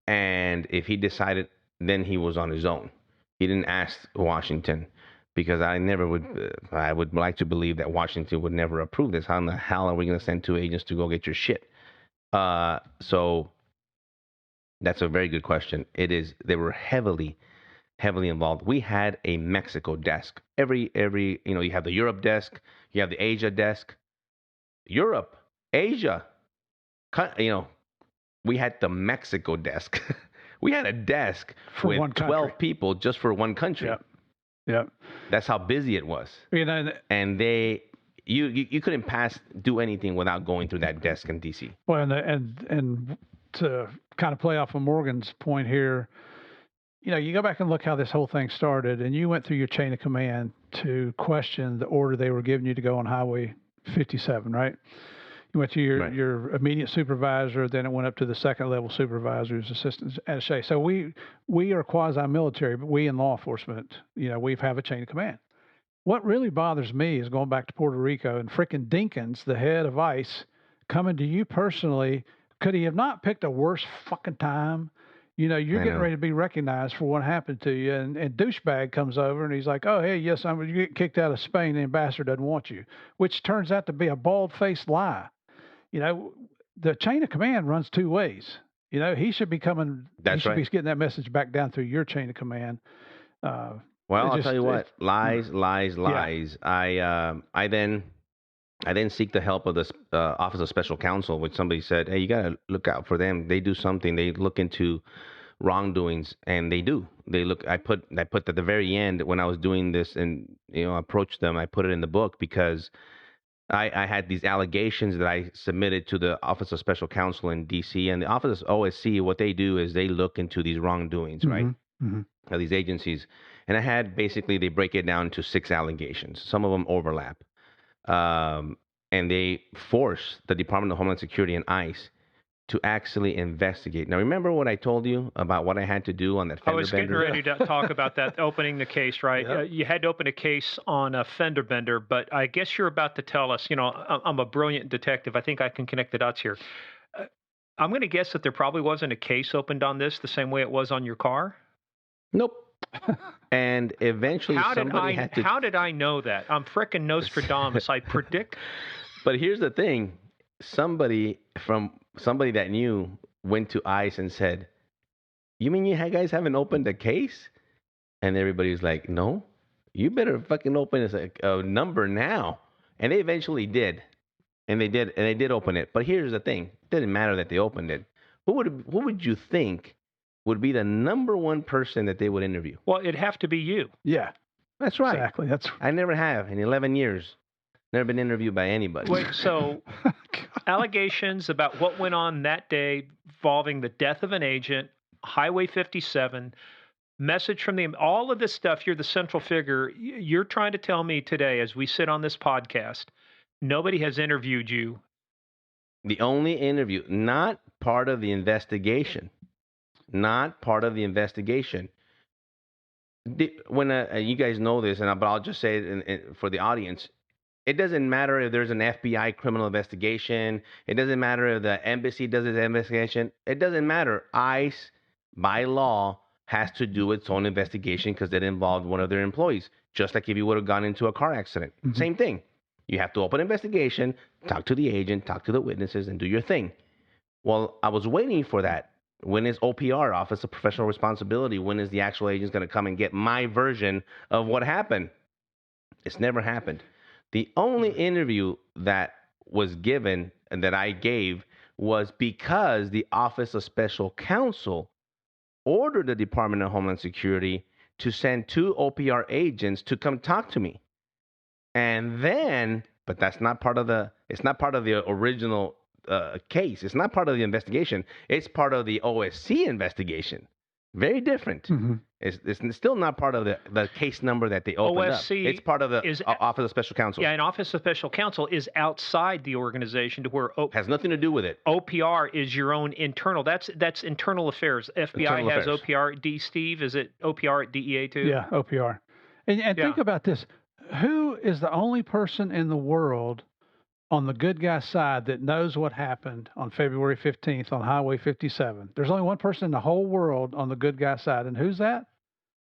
and if he decided, then he was on his own. He didn't ask Washington, because I would like to believe that Washington would never approve this. How in the hell are we going to send two agents to go get your shit? So That's a very good question. It is. They were heavily involved. We had a Mexico desk. Every you have the Europe desk, you have the Asia desk. Europe, Asia, we had the Mexico desk. We had a desk for with 12 people just for one country. Yep. Yep. That's how busy it was. And you couldn't do anything without going through that desk in DC. Well, and to kind of play off of Morgan's point here, you go back and look how this whole thing started, and you went through your chain of command to question the order they were giving you to go on Highway 57, right? You went to your immediate supervisor, then it went up to the second level supervisor's assistant attaché. So we are quasi-military, but we in law enforcement, we have a chain of command. What really bothers me is going back to Puerto Rico and frickin' Dinkins, the head of ICE, coming to you personally. Could he have not picked a worse fucking time? You're getting ready to be recognized for what happened to you. And douchebag comes over and he's like, oh, hey, yes, I'm going to get kicked out of Spain. The ambassador doesn't want you, which turns out to be a bald-faced lie. The chain of command runs two ways. He should be coming. He should be getting that message back down through your chain of command. Well, I'll tell you what, lies. Yeah. I then seek the help of the Office of Special Counsel, which somebody said, hey, you got to look out for them. They do something. They look into wrongdoings, and they do. They look. I put at the very end when I was doing this, and approached them. I put it in the book because I had these allegations that I submitted to the Office of Special Counsel in D.C. and the Office of OSC. What they do is they look into these wrongdoings, right? Mm-hmm. Of these agencies, and I had basically they break it down to 6 allegations. Some of them overlap. And they force the Department of Homeland Security and ICE to actually investigate. Now, remember what I told you about what I had to do on that fender bender? I was getting ready to talk about that, opening the case, right? Yep. You had to open a case on a fender bender, but I guess you're about to tell us, I'm a brilliant detective. I think I can connect the dots here. I'm going to guess that there probably wasn't a case opened on this the same way it was on your car? Nope. And eventually How did I know that? I'm frickin' Nostradamus. I predict. But here's the thing. Somebody that knew went to ICE and said, you mean you guys haven't opened a case? And everybody was like, no, you better fucking open a number now. And they eventually did. And they did open it. But here's the thing. It didn't matter that they opened it. Who would you think would be the number one person that they would interview? Well, it'd have to be you. Yeah. That's right. Exactly. I never have in 11 years. Never been interviewed by anybody. Wait, so allegations about what went on that day involving the death of an agent, Highway 57, message from all of this stuff, you're the central figure. You're trying to tell me today, as we sit on this podcast, nobody has interviewed you. The only interview, not part of the investigation. Not part of the investigation. When you guys know this, but I'll just say it for the audience, it doesn't matter if there's an FBI criminal investigation. It doesn't matter if the embassy does its investigation. It doesn't matter. ICE, by law, has to do its own investigation because it involved one of their employees, just like if you would have gone into a car accident. Mm-hmm. Same thing. You have to open an investigation, talk to the agent, talk to the witnesses, and do your thing. Well, I was waiting for that. When is OPR, Office of Professional Responsibility? When is the actual agent going to come and get my version of what happened? It's never happened. The only interview that was given and that I gave was because the Office of Special Counsel ordered the Department of Homeland Security to send 2 OPR agents to come talk to me. And then, but that's not part of it's not part of the original case. It's not part of the investigation. It's part of the OSC investigation. Very different. Mm-hmm. It's still not part of the case number that they opened OSC up. It's part of the Office of Special Counsel. Yeah, an Office of Special Counsel is outside the organization to where has nothing to do with it. OPR is your own internal. That's internal affairs. FBI has OPR. Steve, is it OPR at DEA too? Yeah, OPR. And think about this. Who is the only person in the world on the good guy side that knows what happened on February 15th on Highway 57? There's only one person in the whole world on the good guy side, and who's that?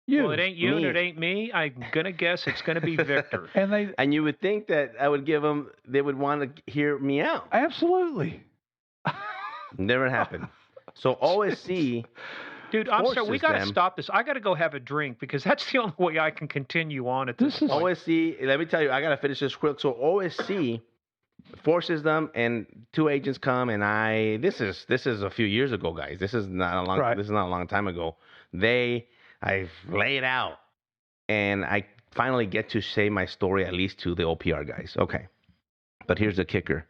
You. Well, it ain't you and it ain't me. I'm going to guess it's going to be Victor. And you would think that I would give them, they would want to hear me out. Absolutely. Never happened. So OSC, dude, I'm sorry. We got to them, stop this. I got to go have a drink because that's the only way I can continue on at this point. OSC, let me tell you, I got to finish this quick. So OSC forces them, and 2 agents come, and this is a few years ago, guys. This is not a long time ago. I lay it out, and I finally get to say my story, at least to the OPR guys. Okay, but here's the kicker.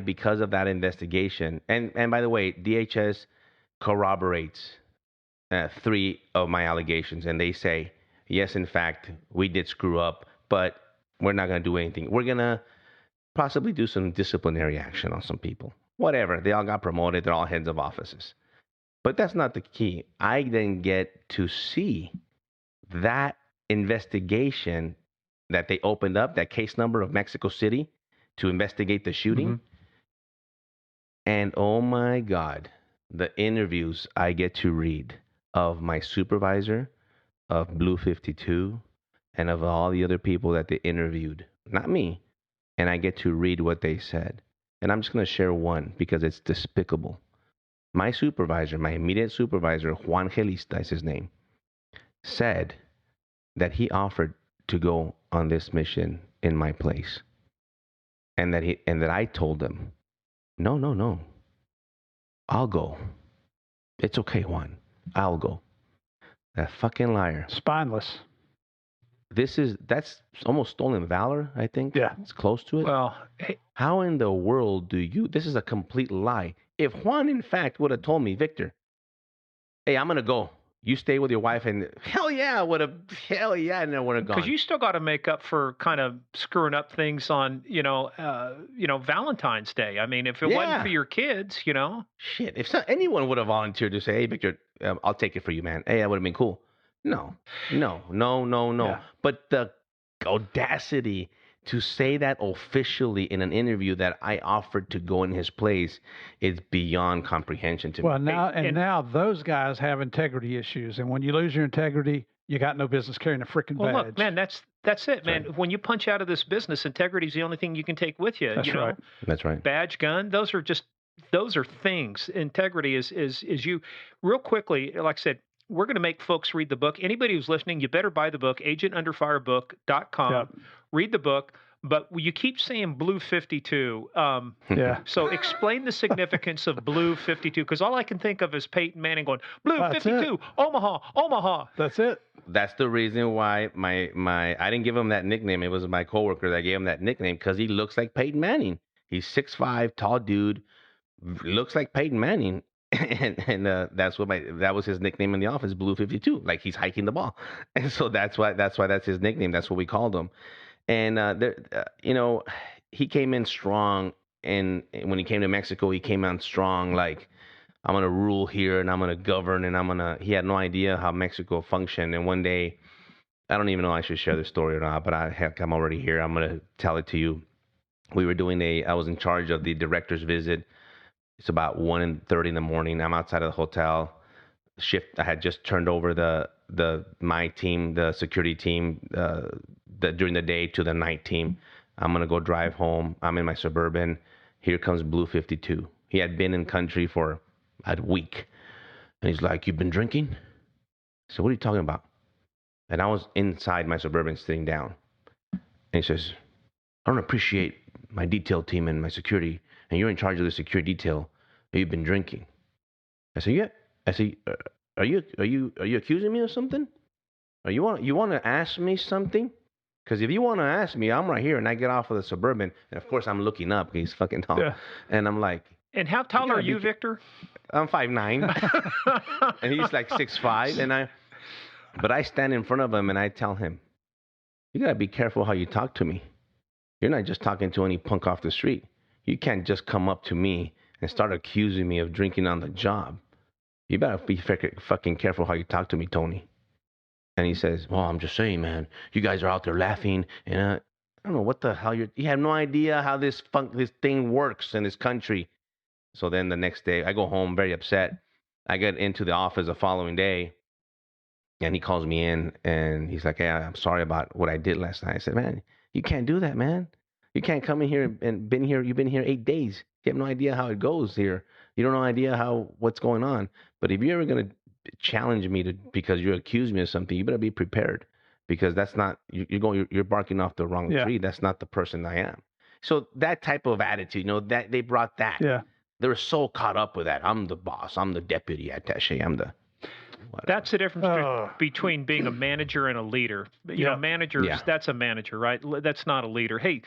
Because of that investigation, and by the way, DHS corroborates 3 of my allegations, and they say, yes, in fact, we did screw up, but we're not going to do anything. We're going to possibly do some disciplinary action on some people. Whatever. They all got promoted. They're all heads of offices. But that's not the key. I then get to see that investigation that they opened up, that case number of Mexico City to investigate the shooting. Mm-hmm. And oh my God, the interviews I get to read of my supervisor, of Blue 52, and of all the other people that they interviewed. Not me. And I get to read what they said. And I'm just going to share one because it's despicable. My supervisor, my immediate supervisor, Juan Gelista is his name, said that he offered to go on this mission in my place. And that I told him, no. I'll go. It's okay, Juan. I'll go. That fucking liar. Spineless. That's almost stolen valor, I think. Yeah. It's close to it. Well, how in the world this is a complete lie. If Juan, in fact, would have told me, Victor, hey, I'm going to go. You stay with your wife, and hell yeah, I would have gone. Because you still got to make up for kind of screwing up things on, Valentine's Day. I mean, if it wasn't for your kids, Shit, if anyone would have volunteered to say, hey, Victor, I'll take it for you, man. Hey, that would have been cool. No. Yeah. But the audacity to say that officially in an interview that I offered to go in his place is beyond comprehension to me. Well, now those guys have integrity issues, and when you lose your integrity, you got no business carrying a freaking badge. Well, look, man, that's it, man. Right. When you punch out of this business, integrity is the only thing you can take with you. That's right. That's right. Badge, gun, those are things. Integrity is you. Real quickly, like I said, we're going to make folks read the book. Anybody who's listening, you better buy the book, agentunderfirebook.com. Yep. Read the book. But you keep saying Blue 52. Yeah. So explain the significance of Blue 52, because all I can think of is Peyton Manning going, Blue 52, Omaha. That's it. That's the reason why I didn't give him that nickname. It was my coworker that gave him that nickname because he looks like Peyton Manning. He's 6'5", tall dude, looks like Peyton Manning. And that was his nickname in the office, Blue 52. Like he's hiking the ball, and so that's why that's his nickname. That's what we called him. And he came in strong. And when he came to Mexico, he came on strong. Like I'm gonna rule here, and I'm gonna govern, and He had no idea how Mexico functioned. And one day, I don't even know if I should share this story or not, but I'm already here. I'm gonna tell it to you. I was in charge of the director's visit. It's about 1:30 in the morning. I'm outside of the hotel. Shift. I had just turned over my team, the security team, during the day to the night team. I'm gonna go drive home. I'm in my Suburban. Here comes Blue 52. He had been in country for a week, and he's like, "You've been drinking?" I said, "What are you talking about?" And I was inside my Suburban, sitting down, and he says, "I don't appreciate my detail team and my security, and you're in charge of the security detail. You've been drinking." I said, "Yeah." I said, "Are you accusing me of something? Or you want to ask me something? Because if you want to ask me, I'm right here." And I get off of the Suburban, and of course I'm looking up. He's fucking tall, and I'm like, "And how tall are you, Victor?" I'm 5'9", and he's like 6'5", but I stand in front of him and I tell him, "You gotta be careful how you talk to me. You're not just talking to any punk off the street. You can't just come up to me and start accusing me of drinking on the job. You better be fucking careful how you talk to me, Tony." And he says, "Well, I'm just saying, man, you guys are out there laughing, and I don't know what the hell you have no idea how this thing works in this country." So then the next day, I go home very upset. I get into the office the following day, and he calls me in, and he's like, "Hey, I'm sorry about what I did last night." I said, "Man, you can't do that, man. You can't come in here and been here. You've been here 8 days. You have no idea how it goes here. You don't know idea what's going on. But if you're ever going to challenge me because you accuse me of something, you better be prepared, because that's not you're barking off the wrong tree. That's not the person I am. So that type of attitude, that they brought that. Yeah. They were so caught up with that. I'm the boss. I'm the deputy attaché. I'm the. Whatever. That's the difference between being a manager and a leader. Managers, that's a manager, right? That's not a leader. Hey,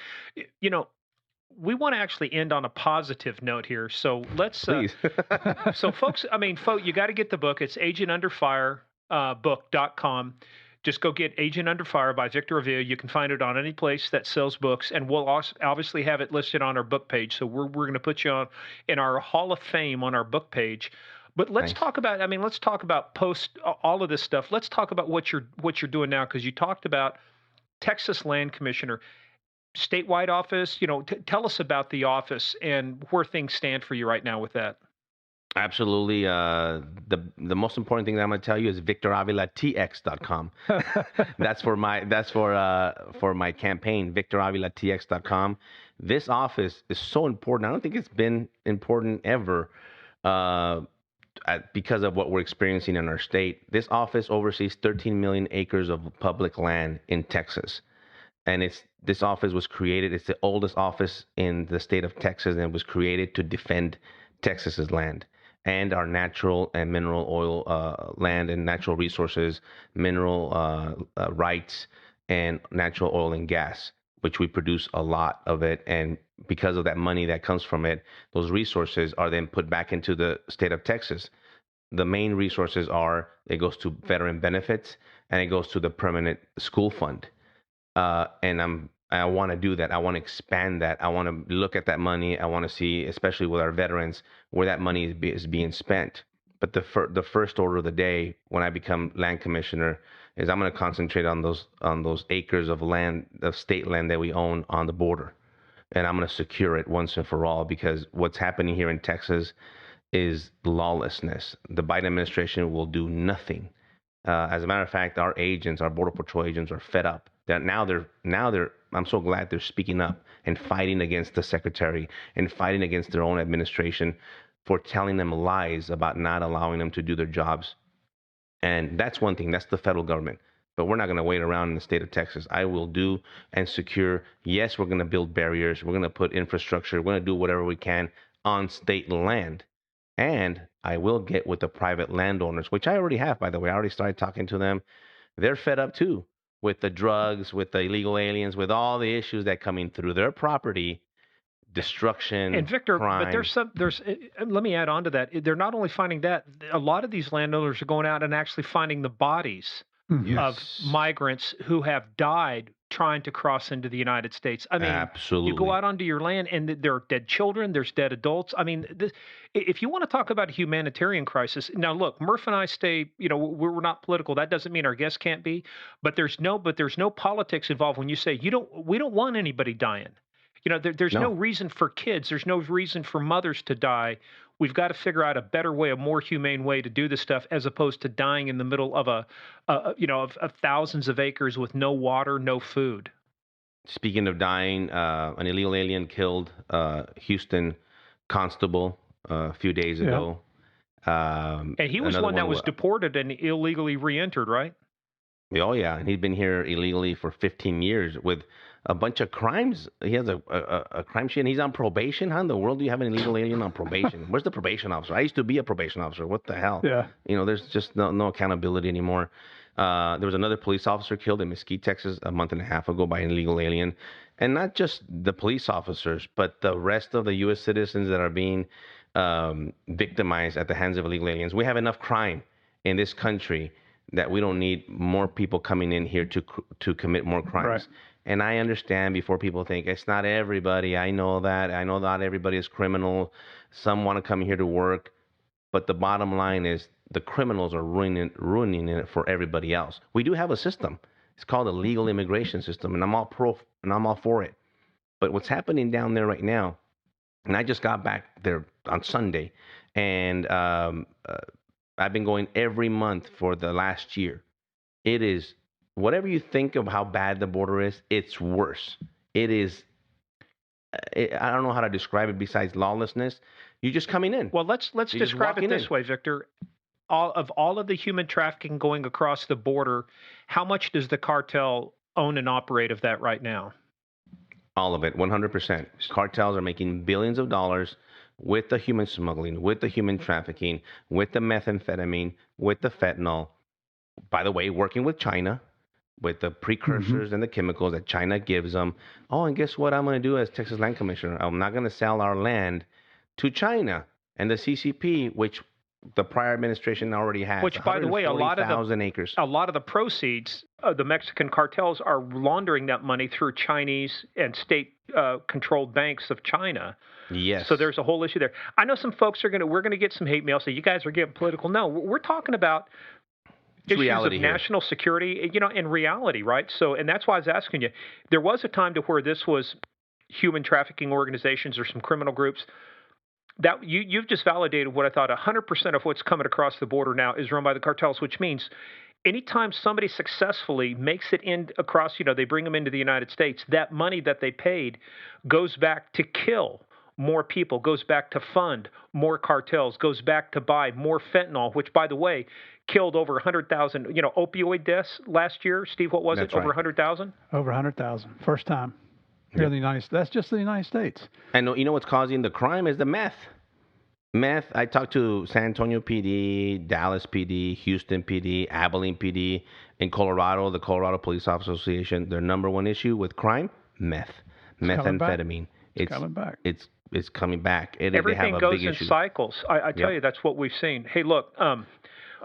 we want to actually end on a positive note here. So let's, so folks, you got to get the book. It's agentunderfirebook.com. Just go get Agent Under Fire by Victor Avila. You can find it on any place that sells books, and we'll also obviously have it listed on our book page. So we're going to put you on in our Hall of Fame on our book page. But let's talk about. Let's talk about post all of this stuff. Let's talk about what you're doing now, because you talked about Texas Land Commissioner, statewide office. Tell us about the office and where things stand for you right now with that. Absolutely. The most important thing that I'm going to tell you is VictorAvilaTX.com. That's for my campaign, VictorAvilaTX.com. This office is so important. I don't think it's been important ever because of what we're experiencing in our state. This office oversees 13 million acres of public land in Texas. And this office was created. It's the oldest office in the state of Texas, and it was created to defend Texas's land and our natural and mineral oil land and natural resources, mineral rights, and natural oil and gas, which we produce a lot of it. And because of that money that comes from it, those resources are then put back into the state of Texas. The main resources it goes to veteran benefits, and it goes to the permanent school fund. And I want to do that. I want to expand that. I want to look at that money. I want to see, especially with our veterans, where that money is being spent. But the first order of the day when I become land commissioner is I'm going to concentrate on those acres of land, of state land that we own on the border, and I'm going to secure it once and for all, because what's happening here in Texas is lawlessness. The Biden administration will do nothing. As a matter of fact, our Border Patrol agents are fed up. Now they're. I'm so glad they're speaking up and fighting against the secretary and fighting against their own administration for telling them lies about not allowing them to do their jobs. And that's one thing. That's the federal government. But we're not going to wait around in the state of Texas. I will do and secure. Yes, we're going to build barriers. We're going to put infrastructure. We're going to do whatever we can on state land. And I will get with the private landowners, which I already have, by the way. I already started talking to them. They're fed up too with the drugs, with the illegal aliens, with all the issues that coming through their property, destruction, and Victor, crime. But let me add on to that. They're not only finding that, a lot of these landowners are going out and actually finding the bodies of migrants who have died trying to cross into the United States. Absolutely. You go out onto your land and there are dead children, there's dead adults. If you want to talk about a humanitarian crisis, now look, Murph and I stay, we're not political. That doesn't mean our guests can't be, but there's no politics involved when you say we don't want anybody dying. There's no reason for kids. There's no reason for mothers to die. We've got to figure out a better way, a more humane way to do this stuff, as opposed to dying in the middle of of thousands of acres with no water, no food. Speaking of dying, an illegal alien killed Houston constable a few days ago. And he was one that was deported and illegally re-entered, right? Oh, yeah. And he'd been here illegally for 15 years with a bunch of crimes. He has a crime sheet, and he's on probation. How in the world do you have an illegal alien on probation? Where's the probation officer? I used to be a probation officer. What the hell? Yeah. There's just no accountability anymore. There was another police officer killed in Mesquite, Texas, a month and a half ago by an illegal alien. And not just the police officers, but the rest of the U.S. citizens that are being victimized at the hands of illegal aliens. We have enough crime in this country that we don't need more people coming in here to commit more crimes. Right. And I understand, before people think, it's not everybody. I know that. I know not everybody is criminal. Some want to come here to work. But the bottom line is the criminals are ruining it for everybody else. We do have a system. It's called a legal immigration system, and I'm all for it. But what's happening down there right now, and I just got back there on Sunday, and I've been going every month for the last year. It is, whatever you think of how bad the border is, it's worse. It is I don't know how to describe it besides lawlessness. You're just coming in. Well, let's You're just describe it walking this in. way, Victor. All of the human trafficking going across the border, how much does the cartel own and operate of that right now? All of it, 100%. Cartels are making billions of dollars with the human smuggling, with the human trafficking, with the methamphetamine, with the fentanyl. By the way, working with China, with the precursors and the chemicals that China gives them. Oh, and guess what I'm going to do as Texas Land Commissioner? I'm not going to sell our land to China and the CCP, which the prior administration already has. Which, by the way, a lot of the proceeds, the Mexican cartels are laundering that money through Chinese and state-controlled banks of China. Yes. So there's a whole issue there. I know some folks we're going to get some hate mail. Say you guys are getting political. No, we're talking about issues of national security, in reality, right? So, and that's why I was asking you. There was a time to where this was human trafficking organizations or some criminal groups. That you've just validated what I thought. 100% of what's coming across the border now is run by the cartels, which means anytime somebody successfully makes it in across, they bring them into the United States, that money that they paid goes back to kill more people, goes back to fund more cartels, goes back to buy more fentanyl, which, by the way, killed over 100,000, opioid deaths last year. Steve, what was it? Over 100,000? Over 100,000. First time. Here in the United States. That's just the United States. And you know what's causing the crime is the meth. Meth, I talked to San Antonio PD, Dallas PD, Houston PD, Abilene PD. In Colorado, the Colorado Police Officers Association, their number one issue with crime, meth. Methamphetamine. It's coming back. It's coming back. Everything goes in cycles. I tell you, that's what we've seen. Hey, look. Well,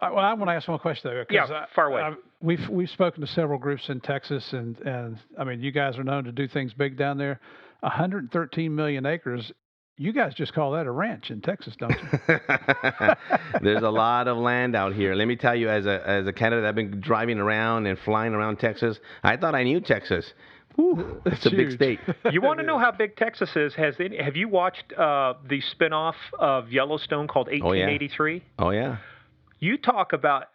I want to ask one question, though. Yeah, far away. We've spoken to several groups in Texas, and I mean, you guys are known to do things big down there. 113 million acres. You guys just call that a ranch in Texas, don't you? There's a lot of land out here. Let me tell you, as a candidate, I've been driving around and flying around Texas. I thought I knew Texas. Whew, it's a big state. You want to know how big Texas is? Have you watched the spinoff of Yellowstone called 1883? Oh yeah. You talk about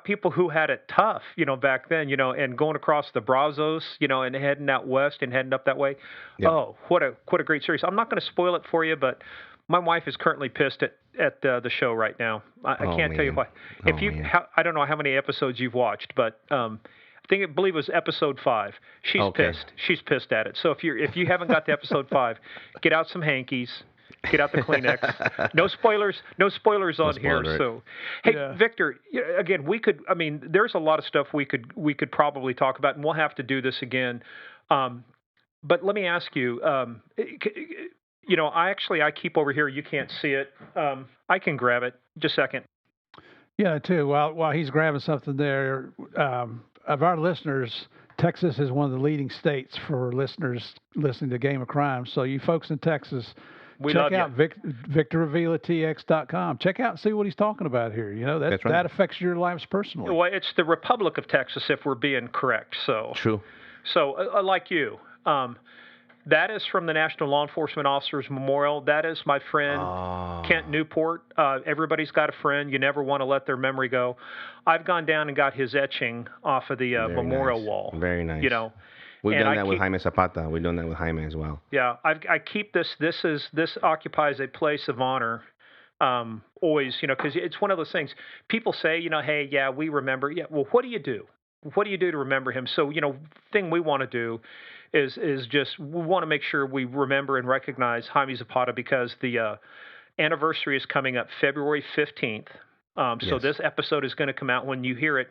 people who had it tough, back then, and going across the Brazos, and heading out west and heading up that way. Yep. Oh, what a great series. I'm not going to spoil it for you, but my wife is currently pissed at the show right now. I can't tell you why. I don't know how many episodes you've watched, but I believe it was episode 5. She's pissed. She's pissed at it. So if you haven't got to episode 5, get out some hankies. Get out the Kleenex. No spoilers on here. So, hey, Victor, again, there's a lot of stuff we could probably talk about, and we'll have to do this again. But let me ask you, I keep over here. You can't see it. I can grab it. Just a second. Yeah, too. While he's grabbing something there, of our listeners, Texas is one of the leading states for listeners listening to Game of Crime. So you folks in Texas, check out VictorAvilaTX.com. Check out and see what he's talking about here. That affects your lives personally. Well, it's the Republic of Texas, if we're being correct. So true. So like you, that is from the National Law Enforcement Officers Memorial. That is my friend Kent Newport. Everybody's got a friend. You never want to let their memory go. I've gone down and got his etching off of the memorial wall. Very nice. We've done that with Jaime Zapata. We've done that with Jaime as well. Yeah, I keep this. This occupies a place of honor. Always, because it's one of those things. People say, hey, yeah, we remember. Yeah, well, what do you do? What do you do to remember him? So, thing we want to do is just we want to make sure we remember and recognize Jaime Zapata because the anniversary is coming up February 15th. So this episode is going to come out when you hear it.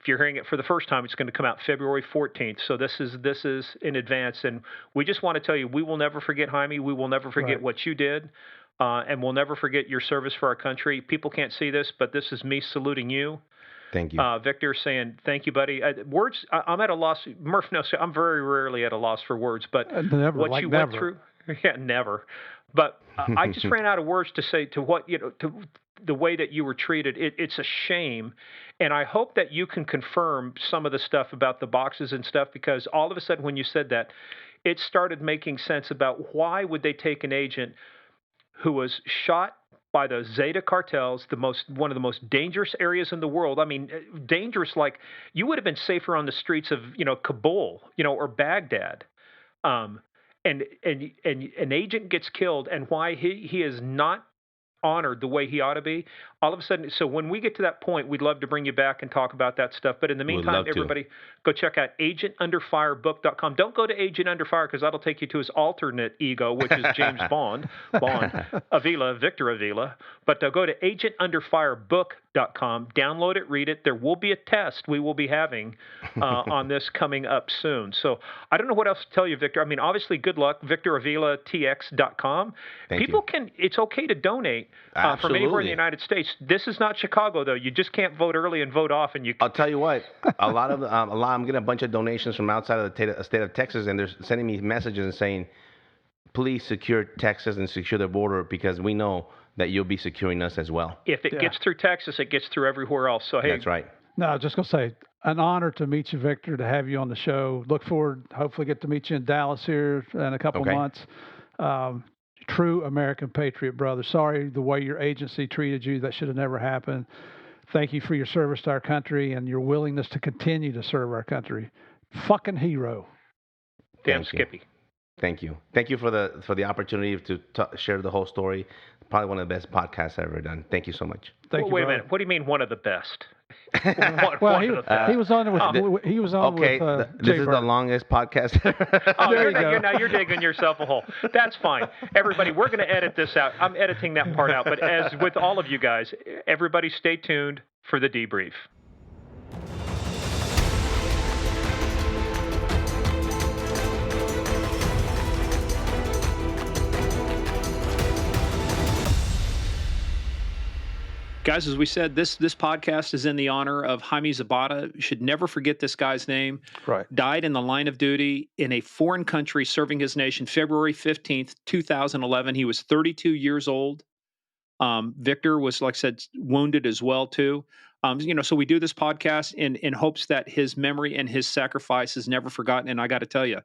If you're hearing it for the first time, it's going to come out February 14th. So this is in advance, and we just want to tell you we will never forget Jaime. We will never forget what you did, and we'll never forget your service for our country. People can't see this, but this is me saluting you. Thank you, Victor, saying thank you, buddy. Words, I'm at a loss. Murph, no, I'm very rarely at a loss for words, but what you went through, never. But I just ran out of words to say to what to the way that you were treated. It's a shame. And I hope that you can confirm some of the stuff about the boxes and stuff, because all of a sudden when you said that, it started making sense about why would they take an agent who was shot by the Zeta cartels, one of the most dangerous areas in the world. I mean, dangerous like you would have been safer on the streets of, Kabul, or Baghdad. and an agent gets killed, and why he is not honored the way he ought to be, all of a sudden. So when we get to that point, we'd love to bring you back and talk about that stuff. But in the meantime, everybody go check out agentunderfirebook.com. Don't go to Agent Under Fire, because that'll take you to his alternate ego, which is James Bond, Avila, Victor Avila. But go to agentunderfirebook.com, download it, read it. There will be a test we will be having on this coming up soon. So I don't know what else to tell you, Victor. I mean, obviously, good luck. VictorAvilaTX.com. People can. It's okay to donate from anywhere in the United States. This is not Chicago, though. You just can't vote early and vote off. And I'll tell you what. I'm getting a bunch of donations from outside of the state of Texas, and they're sending me messages and saying, "Please secure Texas and secure the border, because we know that you'll be securing us as well." If it gets through Texas, it gets through everywhere else. So hey, that's right. No, I was just gonna say, an honor to meet you, Victor. To have you on the show. Look forward. Hopefully, get to meet you in Dallas here in a couple months. True American patriot, brother. Sorry the way your agency treated you. That should have never happened. Thank you for your service to our country and your willingness to continue to serve our country. Fucking hero. Damn Skippy. Thank you. Thank you for the opportunity to share the whole story. Probably one of the best podcasts I've ever done. Thank you so much. Thank you. Wait a minute. What do you mean one of the best? He was on with. He was on with. This is the longest podcast. You're digging yourself a hole. That's fine. Everybody, we're going to edit this out. I'm editing that part out. But as with all of you guys, everybody stay tuned for the debrief. Guys, as we said, this podcast is in the honor of Jaime Zapata. You should never forget this guy's name. Right. Died in the line of duty in a foreign country serving his nation February 15th, 2011. He was 32 years old. Victor was, like I said, wounded as well, too. So we do this podcast in hopes that his memory and his sacrifice is never forgotten. And I got to tell you,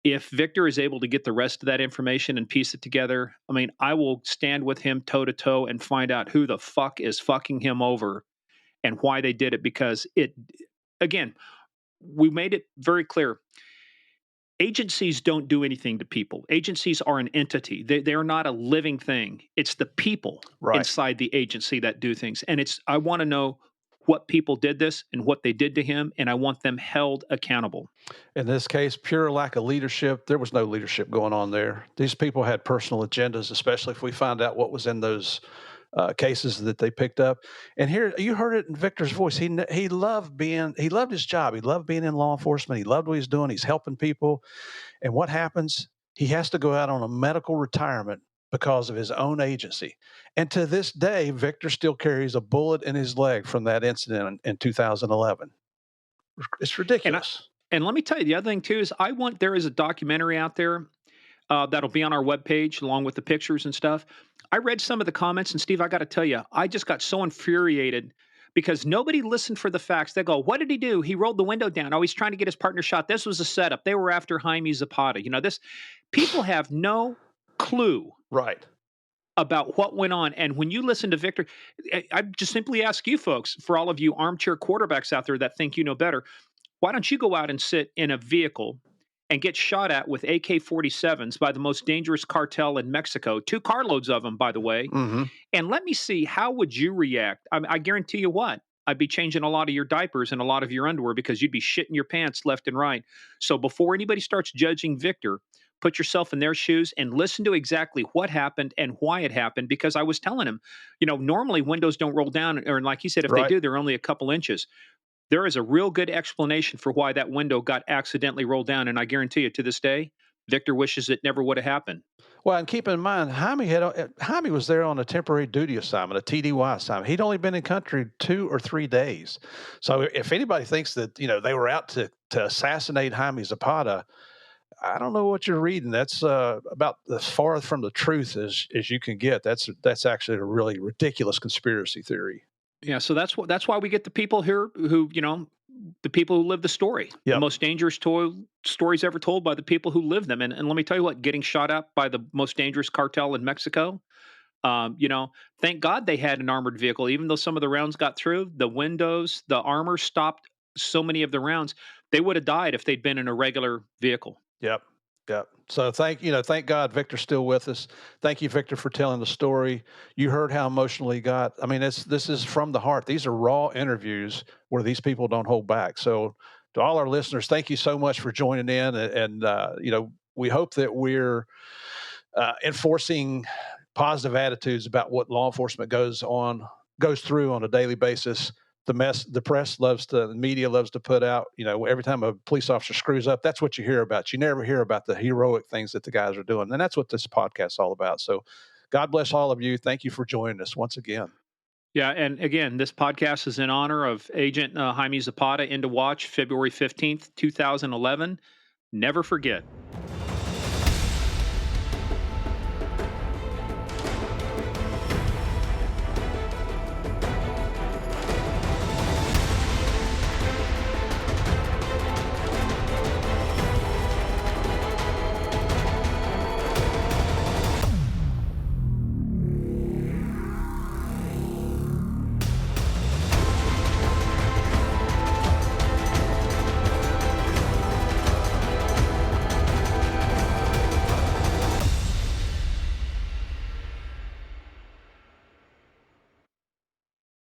if Victor is able to get the rest of that information and piece it together, I mean, I will stand with him toe to toe and find out who the fuck is fucking him over and why they did it. Because again, we made it very clear. Agencies don't do anything to people. Agencies are an entity. They are not a living thing. It's the people inside the agency that do things. And I want to know what people did this and what they did to him, and I want them held accountable. In this case, pure lack of leadership. There was no leadership going on there. These people had personal agendas, especially if we find out what was in those cases that they picked up. And here, you heard it in Victor's voice. He loved his job. He loved being in law enforcement. He loved what he's doing. He's helping people. And what happens? He has to go out on a medical retirement because of his own agency. And to this day, Victor still carries a bullet in his leg from that incident in 2011. It's ridiculous. And let me tell you, the other thing too is there is a documentary out there that'll be on our webpage along with the pictures and stuff. I read some of the comments, and Steve, I got to tell you, I just got so infuriated because nobody listened for the facts. They go, what did he do? He rolled the window down. Oh, he's trying to get his partner shot. This was a setup. They were after Jaime Zapata. People have no clue about what went on. And when you listen to Victor, I just simply ask you folks, for all of you armchair quarterbacks out there that think you know better, why don't you go out and sit in a vehicle and get shot at with AK-47s by the most dangerous cartel in Mexico, 2 carloads of them, by the way, and let me see, how would you react? I guarantee you what, I'd be changing a lot of your diapers and a lot of your underwear because you'd be shitting your pants left and right. So before anybody starts judging Victor, put yourself in their shoes and listen to exactly what happened and why it happened, because I was telling him, normally windows don't roll down, or like he said, if they do, they're only a couple inches. There is a real good explanation for why that window got accidentally rolled down, and I guarantee you, to this day, Victor wishes it never would have happened. Well, and keep in mind, Jaime was there on a temporary duty assignment, a TDY assignment. He'd only been in country 2 or 3 days. So if anybody thinks that, they were out to assassinate Jaime Zapata, I don't know what you're reading. That's about as far from the truth as you can get. That's actually a really ridiculous conspiracy theory. Yeah, so that's why we get the people here who, the people who live the story. Yep. The most dangerous stories ever told by the people who live them. And let me tell you what, getting shot at by the most dangerous cartel in Mexico, thank God they had an armored vehicle. Even though some of the rounds got through, the windows, the armor stopped so many of the rounds. They would have died if they'd been in a regular vehicle. Yep. Yeah. So thank God Victor's still with us. Thank you, Victor, for telling the story. You heard how emotional he got. I mean, this is from the heart. These are raw interviews where these people don't hold back. So to all our listeners, thank you so much for joining in. And we hope that we're enforcing positive attitudes about what law enforcement goes through on a daily basis. The press the media loves to put out, every time a police officer screws up, that's what you hear about. You never hear about the heroic things that the guys are doing. And that's what this podcast is all about. So God bless all of you. Thank you for joining us once again. Yeah, and again, this podcast is in honor of Agent Jaime Zapata, into watch February 15th, 2011. Never forget.